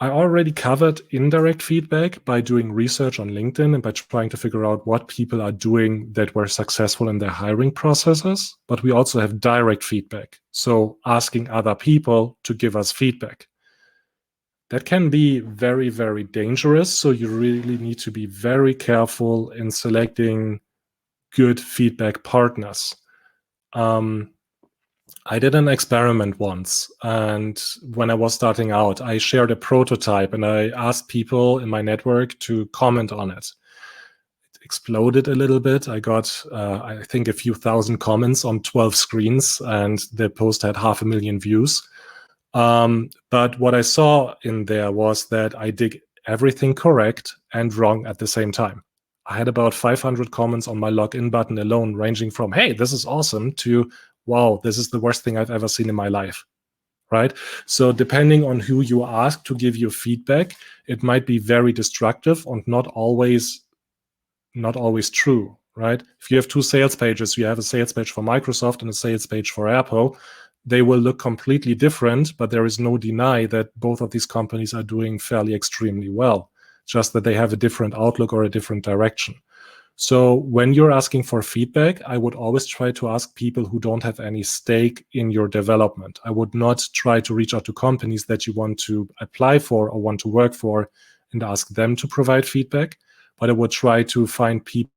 I already covered indirect feedback by doing research on LinkedIn and by trying to figure out what people are doing that were successful in their hiring processes. But we also have direct feedback. So asking other people to give us feedback. That can be very, very dangerous. So you really need to be very careful in selecting good feedback partners. I did an experiment once, and when I was starting out, I shared a prototype and I asked people in my network to comment on it. It exploded a little bit. I got, I think, a few thousand comments on 12 screens, and the post had 500,000 views. But what I saw in there was that I did everything correct and wrong at the same time. I had about 500 comments on my login button alone, ranging from, hey, this is awesome, to, wow, this is the worst thing I've ever seen in my life, right? So depending on who you ask to give you feedback, it might be very destructive and not always true, right? If you have two sales pages, you have a sales page for Microsoft and a sales page for Apple, they will look completely different, but there is no deny that both of these companies are doing fairly extremely well, just that they have a different outlook or a different direction. So when you're asking for feedback, I would always try to ask people who don't have any stake in your development. I would not try to reach out to companies that you want to apply for or want to work for and ask them to provide feedback, but I would try to find people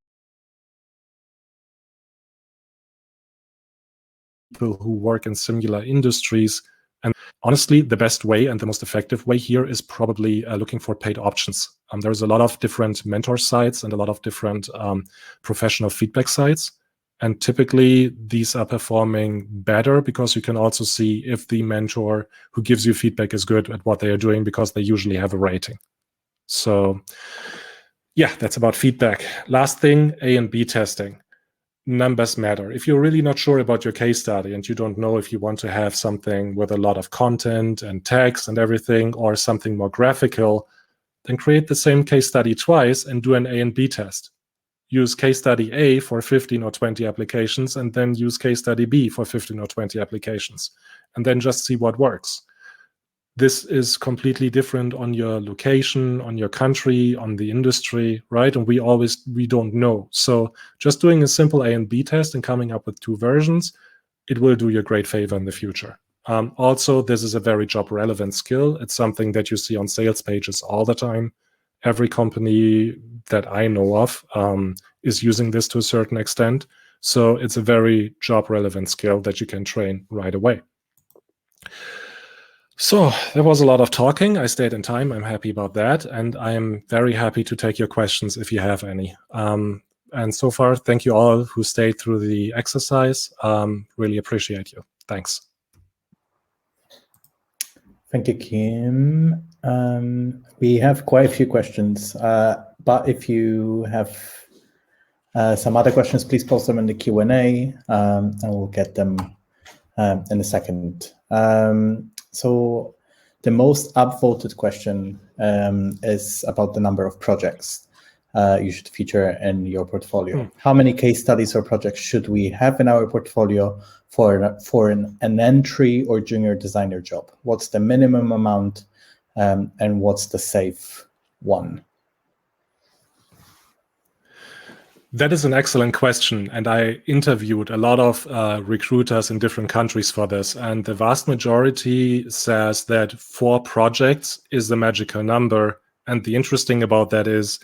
who work in similar industries. And honestly, the best way and the most effective way here is probably looking for paid options. There's a lot of different mentor sites and a lot of different professional feedback sites. And typically, these are performing better because you can also see if the mentor who gives you feedback is good at what they are doing, because they usually have a rating. So yeah, that's about feedback. Last thing, A and B testing. Numbers matter. If you're really not sure about your case study and you don't know if you want to have something with a lot of content and text and everything, or something more graphical, then create the same case study twice and do an A and B test. Use case study A for 15 or 20 applications, and then use case study B for 15 or 20 applications, and then just see what works. This is completely different on your location, on your country, on the industry, right? And we don't know. So just doing a simple A and B test and coming up with two versions, it will do you a great favor in the future. Also, this is a very job relevant skill. It's something that you see on sales pages all the time. Every company that I know of is using this to a certain extent. So it's a very job relevant skill that you can train right away. So there was a lot of talking. I stayed in time. I'm happy about that. And I'm very happy to take your questions if you have any. And so far, thank you all who stayed through the exercise. Really appreciate you. Thanks. Thank you, Kim. We have quite a few questions, but if you have some other questions, please post them in the Q&A, and we'll get them in a second. So the most upvoted question is about the number of projects you should feature in your portfolio. How many case studies or projects should we have in our portfolio for an entry or junior designer job? What's the minimum amount, and what's the safe one? That is an excellent question. And I interviewed a lot of recruiters in different countries for this. And the vast majority says that 4 projects is the magical number. And the interesting about that is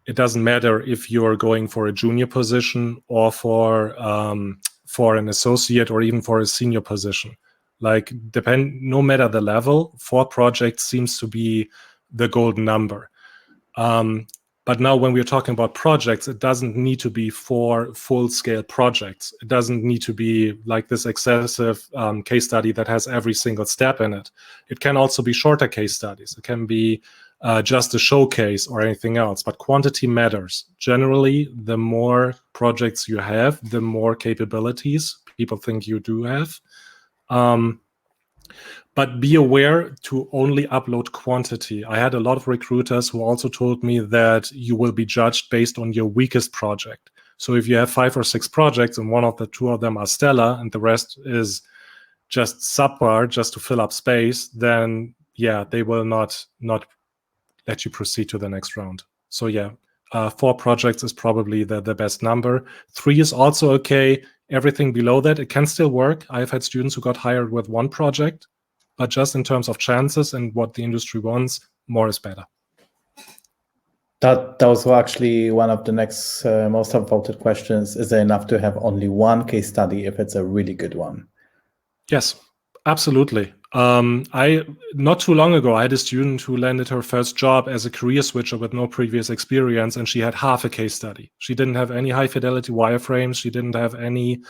it doesn't matter if you're going for a junior position or for an associate or even for a senior position. Like, no matter the level, 4 projects seems to be the golden number. But now when we're talking about projects, it doesn't need to be 4 full-scale projects. It doesn't need to be like this excessive case study that has every single step in it. It can also be shorter case studies. It can be just a showcase or anything else, but quantity matters. Generally, the more projects you have, the more capabilities people think you do have. But be aware to only upload quantity. I had a lot of recruiters who also told me that you will be judged based on your weakest project. So if you have 5 or 6 projects and one of the 2 of them are stellar and the rest is just subpar, just to fill up space, then yeah, they will not let you proceed to the next round. So yeah, 4 projects is probably the best number. 3 is also okay. Everything below that, it can still work. I've had students who got hired with 1 project, but just in terms of chances and what the industry wants, more is better. That was actually one of the next most voted questions. Is it enough to have only 1 case study if it's a really good one? Yes, absolutely. Not too long ago, I had a student who landed her first job as a career switcher with no previous experience, and she had half a case study. She didn't have any high fidelity wireframes. She didn't have any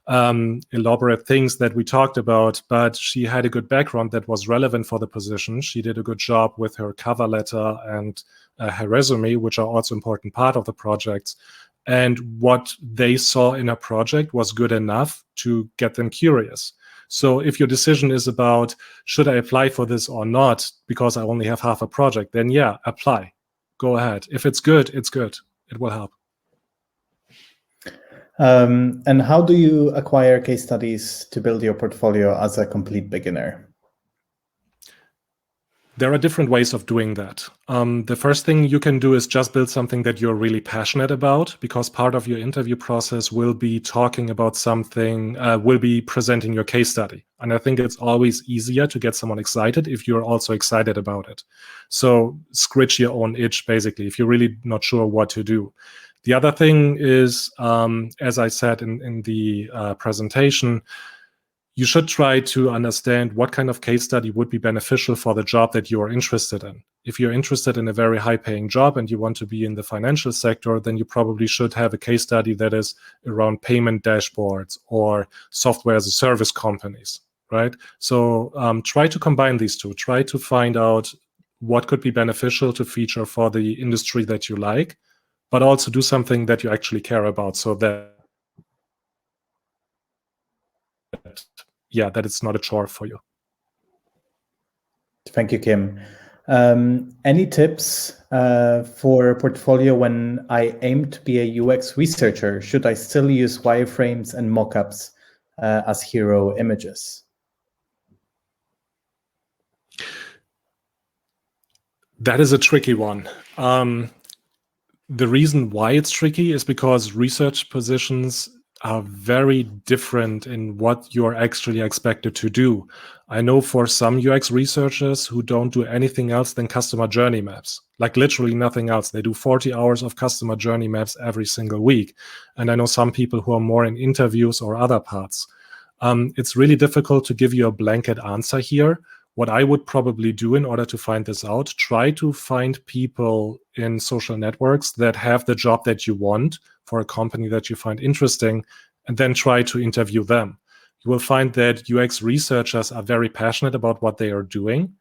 elaborate things that we talked about, but she had a good background that was relevant for the position. She did a good job with her cover letter and her resume, which are also important part of the projects. And what they saw in her project was good enough to get them curious. So if your decision is about, should I apply for this or not, because I only have half a project, then yeah, apply. Go ahead. If it's good, it's good. It will help. And how do you acquire case studies to build your portfolio as a complete beginner? There are different ways of doing that. The first thing you can do is just build something that you're really passionate about, because part of your interview process will be talking about something, will be presenting your case study. And I think it's always easier to get someone excited if you're also excited about it. So scratch your own itch, basically, if you're really not sure what to do. The other thing is, as I said in the presentation, you should try to understand what kind of case study would be beneficial for the job that you are interested in. If you're interested in a very high-paying job and you want to be in the financial sector, then you probably should have a case study that is around payment dashboards or software as a service companies, right? So try to combine these two. Try to find out what could be beneficial to feature for the industry that you like, but also do something that you actually care about, so that that it's not a chore for you. Thank you, Kim. Any tips for a portfolio when I aim to be a UX researcher? Should I still use wireframes and mockups as hero images? That is a tricky one. The reason why it's tricky is because research positions are very different in what you're actually expected to do. I know for some UX researchers who don't do anything else than customer journey maps, like literally nothing else. They do 40 hours of customer journey maps every single week. And I know some people who are more in interviews or other parts. It's really difficult to give you a blanket answer here. What I would probably do in order to find this out, try to find people in social networks that have the job that you want for a company that you find interesting, and then try to interview them. You will find that UX researchers are very passionate about what they are doing.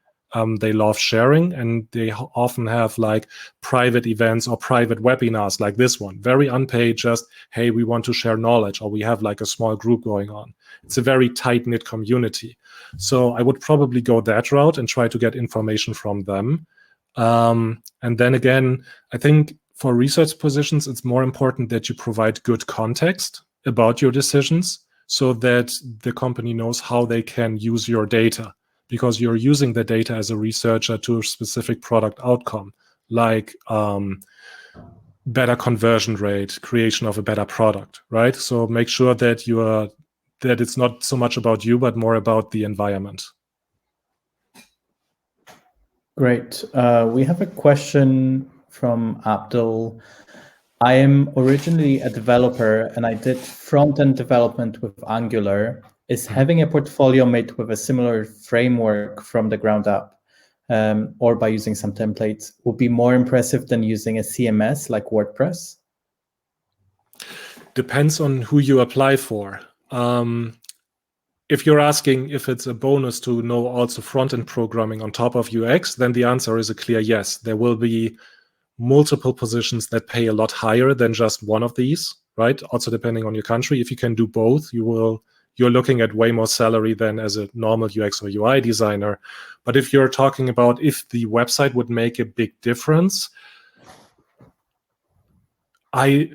They love sharing, and they often have like private events or private webinars like this one, very unpaid, just, hey, we want to share knowledge, or we have like a small group going on. It's a very tight-knit community. So I would probably go that route and try to get information from them. And then again, I think for research positions, it's more important that you provide good context about your decisions so that the company knows how they can use your data, because you're using the data as a researcher to a specific product outcome, like better conversion rate, creation of a better product, right? So make sure that that it's not so much about you, but more about the environment. Great. We have a question from Abdul. I am originally a developer and I did front-end development with Angular. Is having a portfolio made with a similar framework from the ground up or by using some templates would be more impressive than using a CMS like WordPress? Depends on who you apply for. If you're asking if it's a bonus to know also front-end programming on top of UX, then the answer is a clear yes. There will be multiple positions that pay a lot higher than just one of these, right? Also depending on your country. If you can do both, you you're looking at way more salary than as a normal UX or UI designer. But if you're talking about if the website would make a big difference, I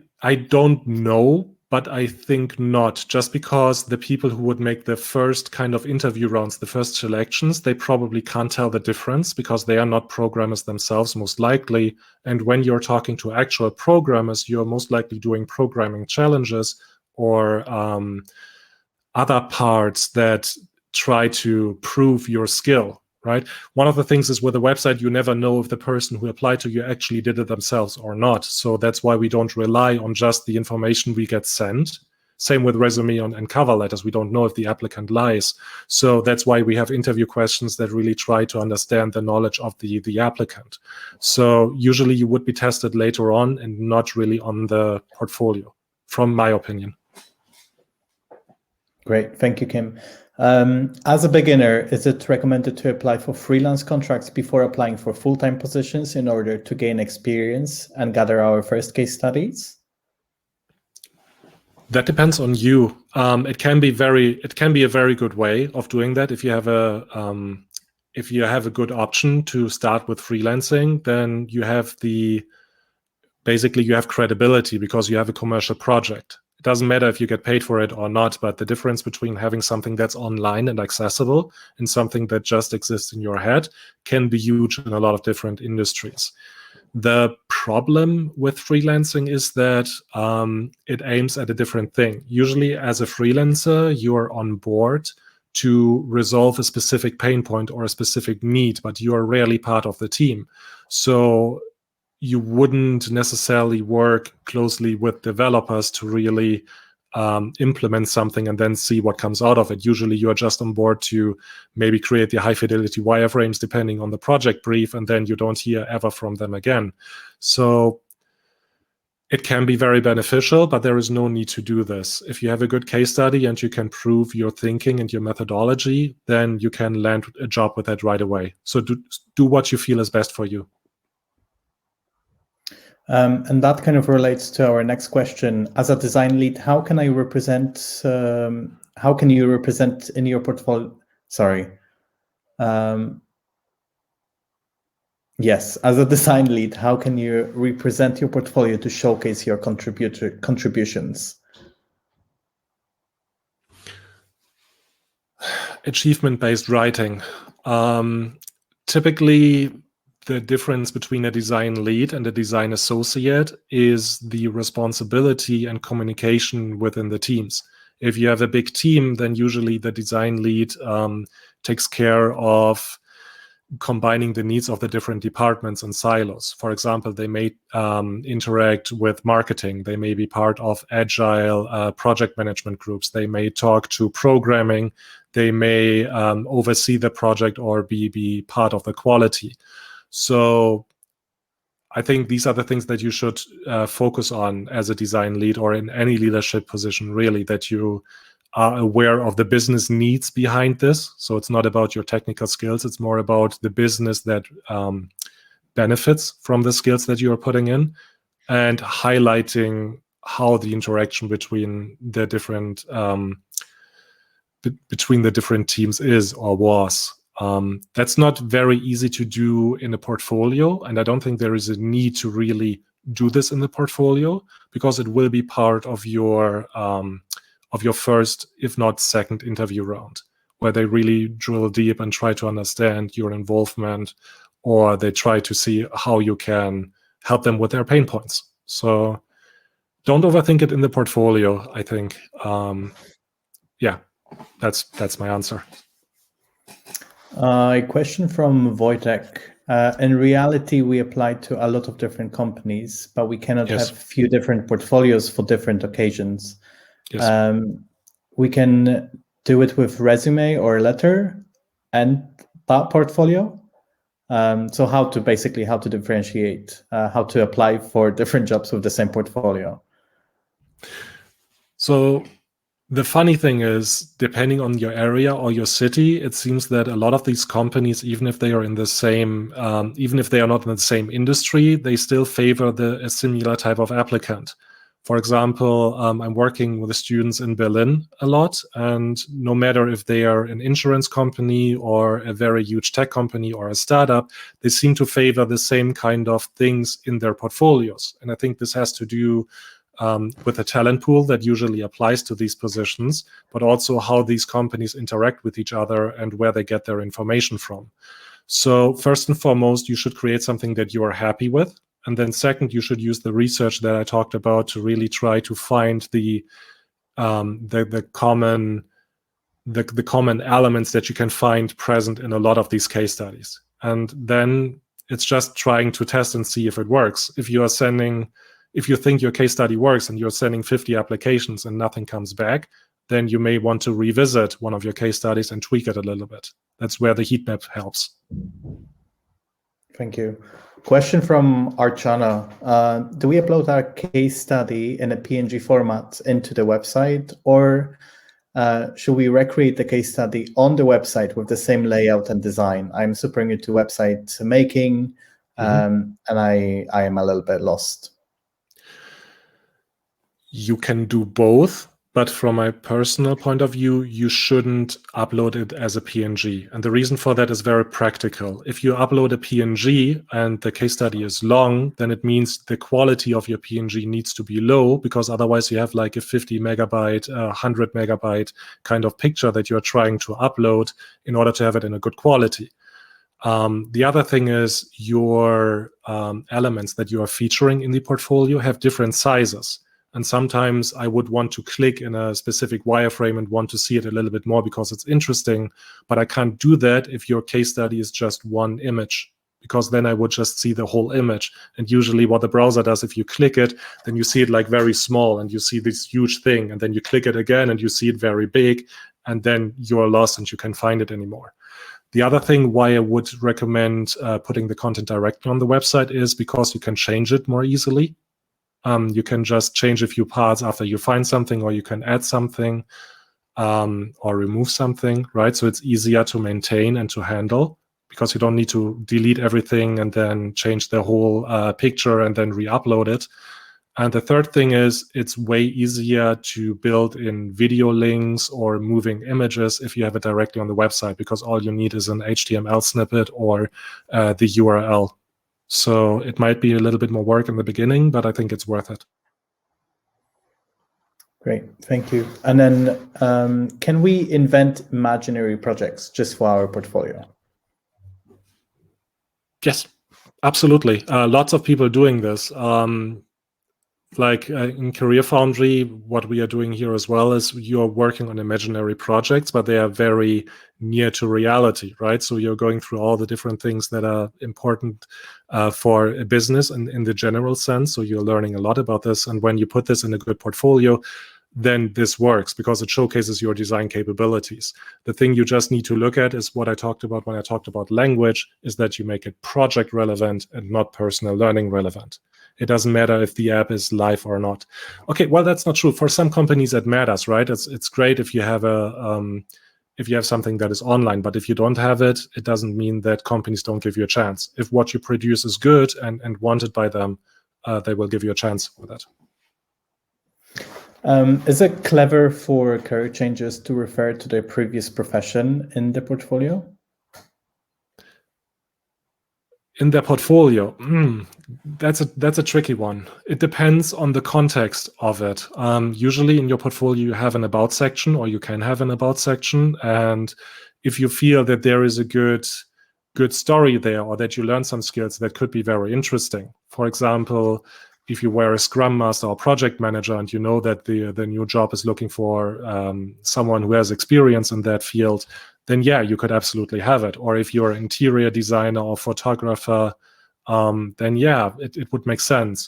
don't know, but I think not. Just because the people who would make the first kind of interview rounds, the first selections, they probably can't tell the difference because they are not programmers themselves, most likely. And when you're talking to actual programmers, you're most likely doing programming challenges or other parts that try to prove your skill, right? One of the things is with a website, you never know if the person who applied to you actually did it themselves or not. So that's why we don't rely on just the information we get sent. Same with resume and cover letters. We don't know if the applicant lies. So that's why we have interview questions that really try to understand the knowledge of the applicant. So usually you would be tested later on and not really on the portfolio, from my opinion. Great. Thank you, Kim. As a beginner, is it recommended to apply for freelance contracts before applying for full-time positions in order to gain experience and gather our first case studies? That depends on you. It can be a very good way of doing that. If you have a good option to start with freelancing, then you have basically you have credibility because you have a commercial project. It doesn't matter if you get paid for it or not, but the difference between having something that's online and accessible and something that just exists in your head can be huge in a lot of different industries. The problem with freelancing is that it aims at a different thing. Usually as a freelancer, you're on board to resolve a specific pain point or a specific need, but you are rarely part of the team. So you wouldn't necessarily work closely with developers to really implement something and then see what comes out of it. Usually you are just on board to maybe create the high fidelity wireframes depending on the project brief, and then you don't hear ever from them again. So it can be very beneficial, but there is no need to do this. If you have a good case study and you can prove your thinking and your methodology, then you can land a job with that right away. So do what you feel is best for you. And that kind of relates to our next question. As a design lead, how can you represent in your portfolio? Yes, as a design lead, how can you represent your portfolio to showcase your contributions? Achievement-based writing. Typically, the difference between a design lead and a design associate is the responsibility and communication within the teams. If you have a big team, then usually the design lead takes care of combining the needs of the different departments and silos. For example, they may interact with marketing. They may be part of agile project management groups. They may talk to programming. They may oversee the project or be part of the quality. So I think these are the things that you should focus on as a design lead or in any leadership position, really, that you are aware of the business needs behind this. So it's not about your technical skills. It's more about the business that benefits from the skills that you are putting in, and highlighting how the interaction between the different teams is or was. That's not very easy to do in a portfolio, and I don't think there is a need to really do this in the portfolio because it will be part of your first, if not second, interview round, where they really drill deep and try to understand your involvement, or they try to see how you can help them with their pain points. So don't overthink it in the portfolio, I think. Yeah, that's my answer. A question from Wojtek. In reality, we apply to a lot of different companies, but we cannot have few different portfolios for different occasions. Yes. We can do it with resume or letter and that portfolio. So how to differentiate, how to apply for different jobs with the same portfolio. So the funny thing is, depending on your area or your city, it seems that a lot of these companies, even if they are in the same, even if they are not in the same industry, they still favor a similar type of applicant. For example, I'm working with the students in Berlin a lot, and no matter if they are an insurance company or a very huge tech company or a startup, they seem to favor the same kind of things in their portfolios. And I think this has to do with the talent pool that usually applies to these positions, but also how these companies interact with each other and where they get their information from. So first and foremost, you should create something that you are happy with. And then second, you should use the research that I talked about to really try to find the common elements that you can find present in a lot of these case studies. And then it's just trying to test and see if it works. If you think your case study works and you're sending 50 applications and nothing comes back, then you may want to revisit one of your case studies and tweak it a little bit. That's where the heat map helps. Thank you. Question from Archana. Do we upload our case study in a PNG format into the website, or should we recreate the case study on the website with the same layout and design? I'm super new to website making, and I am a little bit lost. You can do both, but from my personal point of view, you shouldn't upload it as a PNG. And the reason for that is very practical. If you upload a PNG and the case study is long, then it means the quality of your PNG needs to be low, because otherwise you have like a 50 megabyte, 100 megabyte kind of picture that you're trying to upload in order to have it in a good quality. The other thing is your elements that you are featuring in the portfolio have different sizes. And sometimes I would want to click in a specific wireframe and want to see it a little bit more because it's interesting, but I can't do that if your case study is just one image, because then I would just see the whole image. And usually what the browser does, if you click it, then you see it like very small and you see this huge thing, and then you click it again and you see it very big, and then you're lost and you can't find it anymore. The other thing why I would recommend putting the content directly on the website is because you can change it more easily. You can just change a few parts after you find something, or you can add something or remove something, right? So it's easier to maintain and to handle, because you don't need to delete everything and then change the whole picture and then re-upload it. And the third thing is it's way easier to build in video links or moving images if you have it directly on the website, because all you need is an HTML snippet or the URL. So it might be a little bit more work in the beginning, but I think it's worth it. Great, thank you. And then can we invent imaginary projects just for our portfolio? Yes, absolutely. Lots of people doing this. Like in CareerFoundry, what we are doing here as well is you're working on imaginary projects, but they are very near to reality, right? So you're going through all the different things that are important for a business and in the general sense. So you're learning a lot about this. And when you put this in a good portfolio, then this works because it showcases your design capabilities. The thing you just need to look at is what I talked about when I talked about language, is that you make it project relevant and not personal learning relevant. It doesn't matter if the app is live or not. Okay, well, that's not true. For some companies, it matters, right? It's great if you have something that is online, but if you don't have it, it doesn't mean that companies don't give you a chance. If what you produce is good and wanted by them, they will give you a chance with that. Is it clever for career changers to refer to their previous profession in the portfolio? In their portfolio, that's a tricky one. It depends on the context of it. Usually in your portfolio, you have an about section, or you can have an about section. And if you feel that there is a good story there, or that you learn some skills that could be very interesting. For example, if you were a Scrum Master or project manager and you know that the new job is looking for someone who has experience in that field, then yeah, you could absolutely have it. Or if you're an interior designer or photographer, then yeah, it would make sense.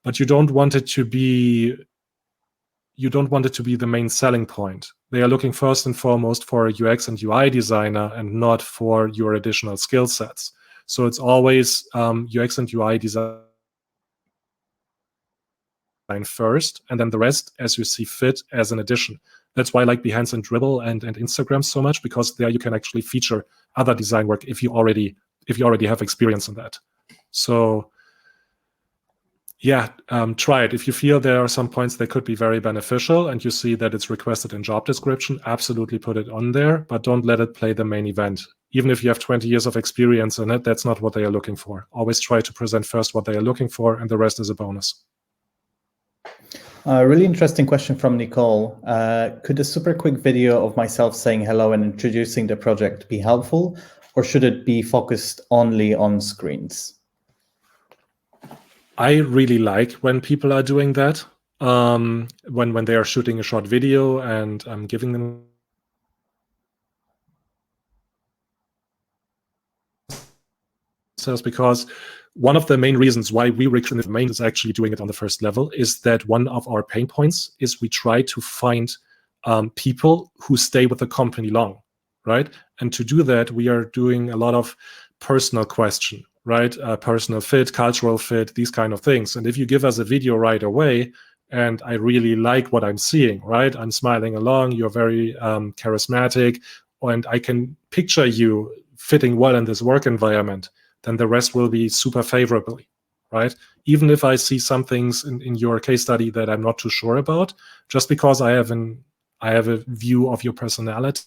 But you don't want it to be the main selling point. They are looking first and foremost for a UX and UI designer and not for your additional skill sets. So it's always UX and UI design first, and then the rest as you see fit as an addition. That's why I like Behance and Dribbble and Instagram so much, because there you can actually feature other design work if you already have experience in that. So yeah, try it. If you feel there are some points that could be very beneficial and you see that it's requested in job description, absolutely put it on there, but don't let it play the main event. Even if you have 20 years of experience in it, that's not what they are looking for. Always try to present first what they are looking for, and the rest is a bonus. A really interesting question from Nicole. Could a super quick video of myself saying hello and introducing the project be helpful, or should it be focused only on screens? I really like when people are doing that, when they are shooting a short video and I'm giving them because one of the main reasons why we recruit the main is actually doing it on the first level is that one of our pain points is we try to find people who stay with the company long, right? And to do that, we are doing a lot of personal question, right? Personal fit, cultural fit, these kind of things. And if you give us a video right away, and I really like what I'm seeing, right? I'm smiling along, you're very charismatic, and I can picture you fitting well in this work environment, then the rest will be super favorably, right? Even if I see some things in your case study that I'm not too sure about, just because I have a view of your personality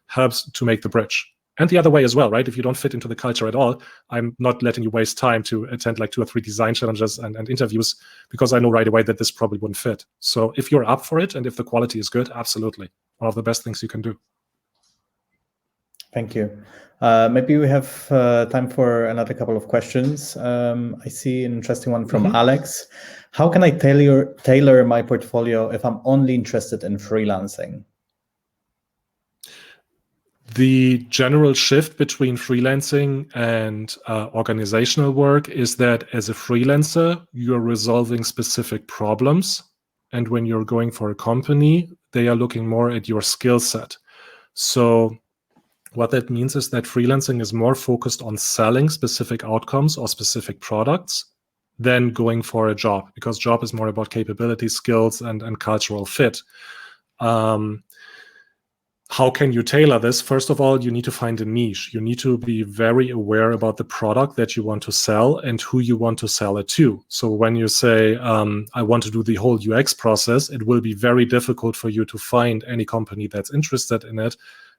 helps to make the bridge. And the other way as well, right? If you don't fit into the culture at all, I'm not letting you waste time to attend like 2 or 3 design challenges and interviews, because I know right away that this probably wouldn't fit. So if you're up for it and if the quality is good, absolutely. One of the best things you can do. Thank you. Maybe we have time for another couple of questions. I see an interesting one from Alex. How can I tailor my portfolio if I'm only interested in freelancing? The general shift between freelancing and organizational work is that as a freelancer, you're resolving specific problems. And when you're going for a company, they are looking more at your skill set. So what that means is that freelancing is more focused on selling specific outcomes or specific products than going for a job, because job is more about capability, skills, and cultural fit. How can you tailor this? First of all, you need to find a niche. You need to be very aware about the product that you want to sell and who you want to sell it to. So when you say, I want to do the whole UX process, it will be very difficult for you to find any company that's interested in it,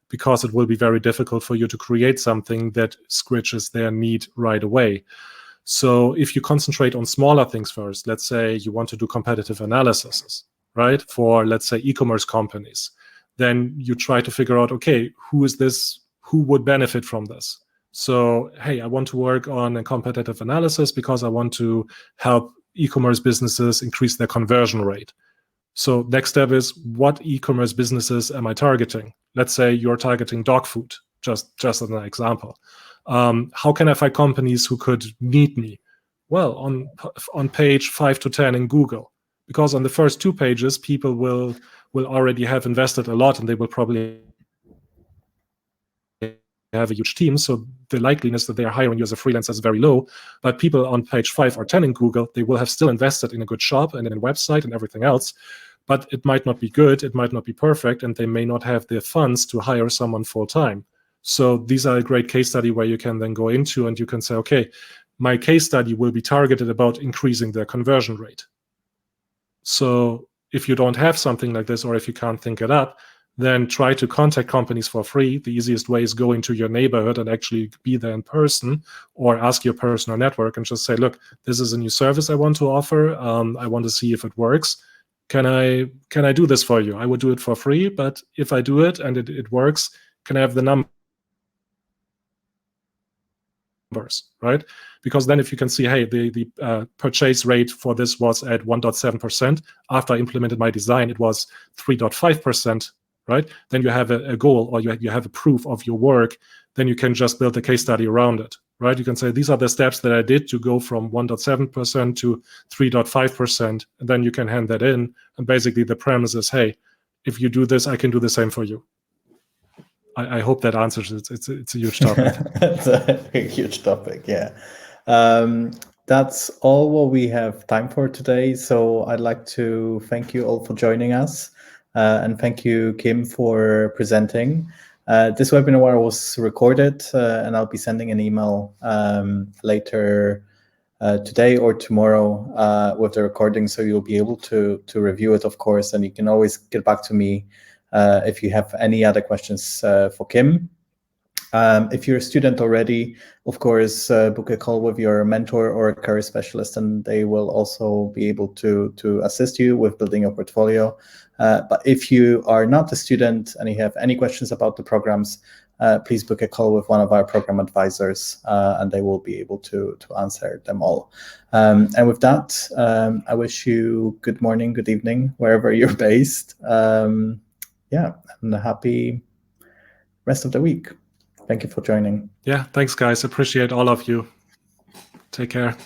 because it will be very difficult for you to create something that scratches their need right away. So if you concentrate on smaller things first, let's say you want to do competitive analysis, right? For, let's say, e-commerce companies, then you try to figure out, okay, who is this? Who would benefit from this? So, hey, I want to work on a competitive analysis because I want to help e-commerce businesses increase their conversion rate. So next step is, what e-commerce businesses am I targeting? Let's say you're targeting dog food, just as an example. How can I find companies who could need me? Well, on page 5 to 10 in Google, because on the first 2 pages, people will already have invested a lot and they will probably have a huge team. So the likeliness that they are hiring you as a freelancer is very low. But people on page 5 or 10 in Google, they will have still invested in a good shop and in a website and everything else. But it might not be good, it might not be perfect, and they may not have the funds to hire someone full time. So these are a great case study where you can then go into and you can say, okay, my case study will be targeted about increasing their conversion rate. So if you don't have something like this, or if you can't think it up, then try to contact companies for free. The easiest way is go into your neighborhood and actually be there in person, or ask your personal network and just say, look, this is a new service I want to offer. I want to see if it works. Can I do this for you? I would do it for free, but if I do it and it works, can I have the numbers, right? Because then if you can see, hey, the purchase rate for this was at 1.7%. After I implemented my design, it was 3.5%, right? Then you have a goal, or you have a proof of your work. Then you can just build a case study around it, right? You can say, these are the steps that I did to go from 1.7% to 3.5%. And then you can hand that in. And basically the premise is, hey, if you do this, I can do the same for you. I hope that answers it. It's a huge topic. It's a huge topic, yeah. That's all what we have time for today. So I'd like to thank you all for joining us. And thank you, Kim, for presenting. This webinar was recorded, and I'll be sending an email later today or tomorrow with the recording, so you'll be able to review it, of course, and you can always get back to me if you have any other questions for Kim. If you're a student already, of course, book a call with your mentor or a career specialist, and they will also be able to assist you with building your portfolio. But if you are not a student and you have any questions about the programs, please book a call with one of our program advisors, and they will be able to answer them all. And with that, I wish you good morning, good evening, wherever you're based. Yeah, and a happy rest of the week. Thank you for joining. Yeah, thanks, guys. Appreciate all of you. Take care.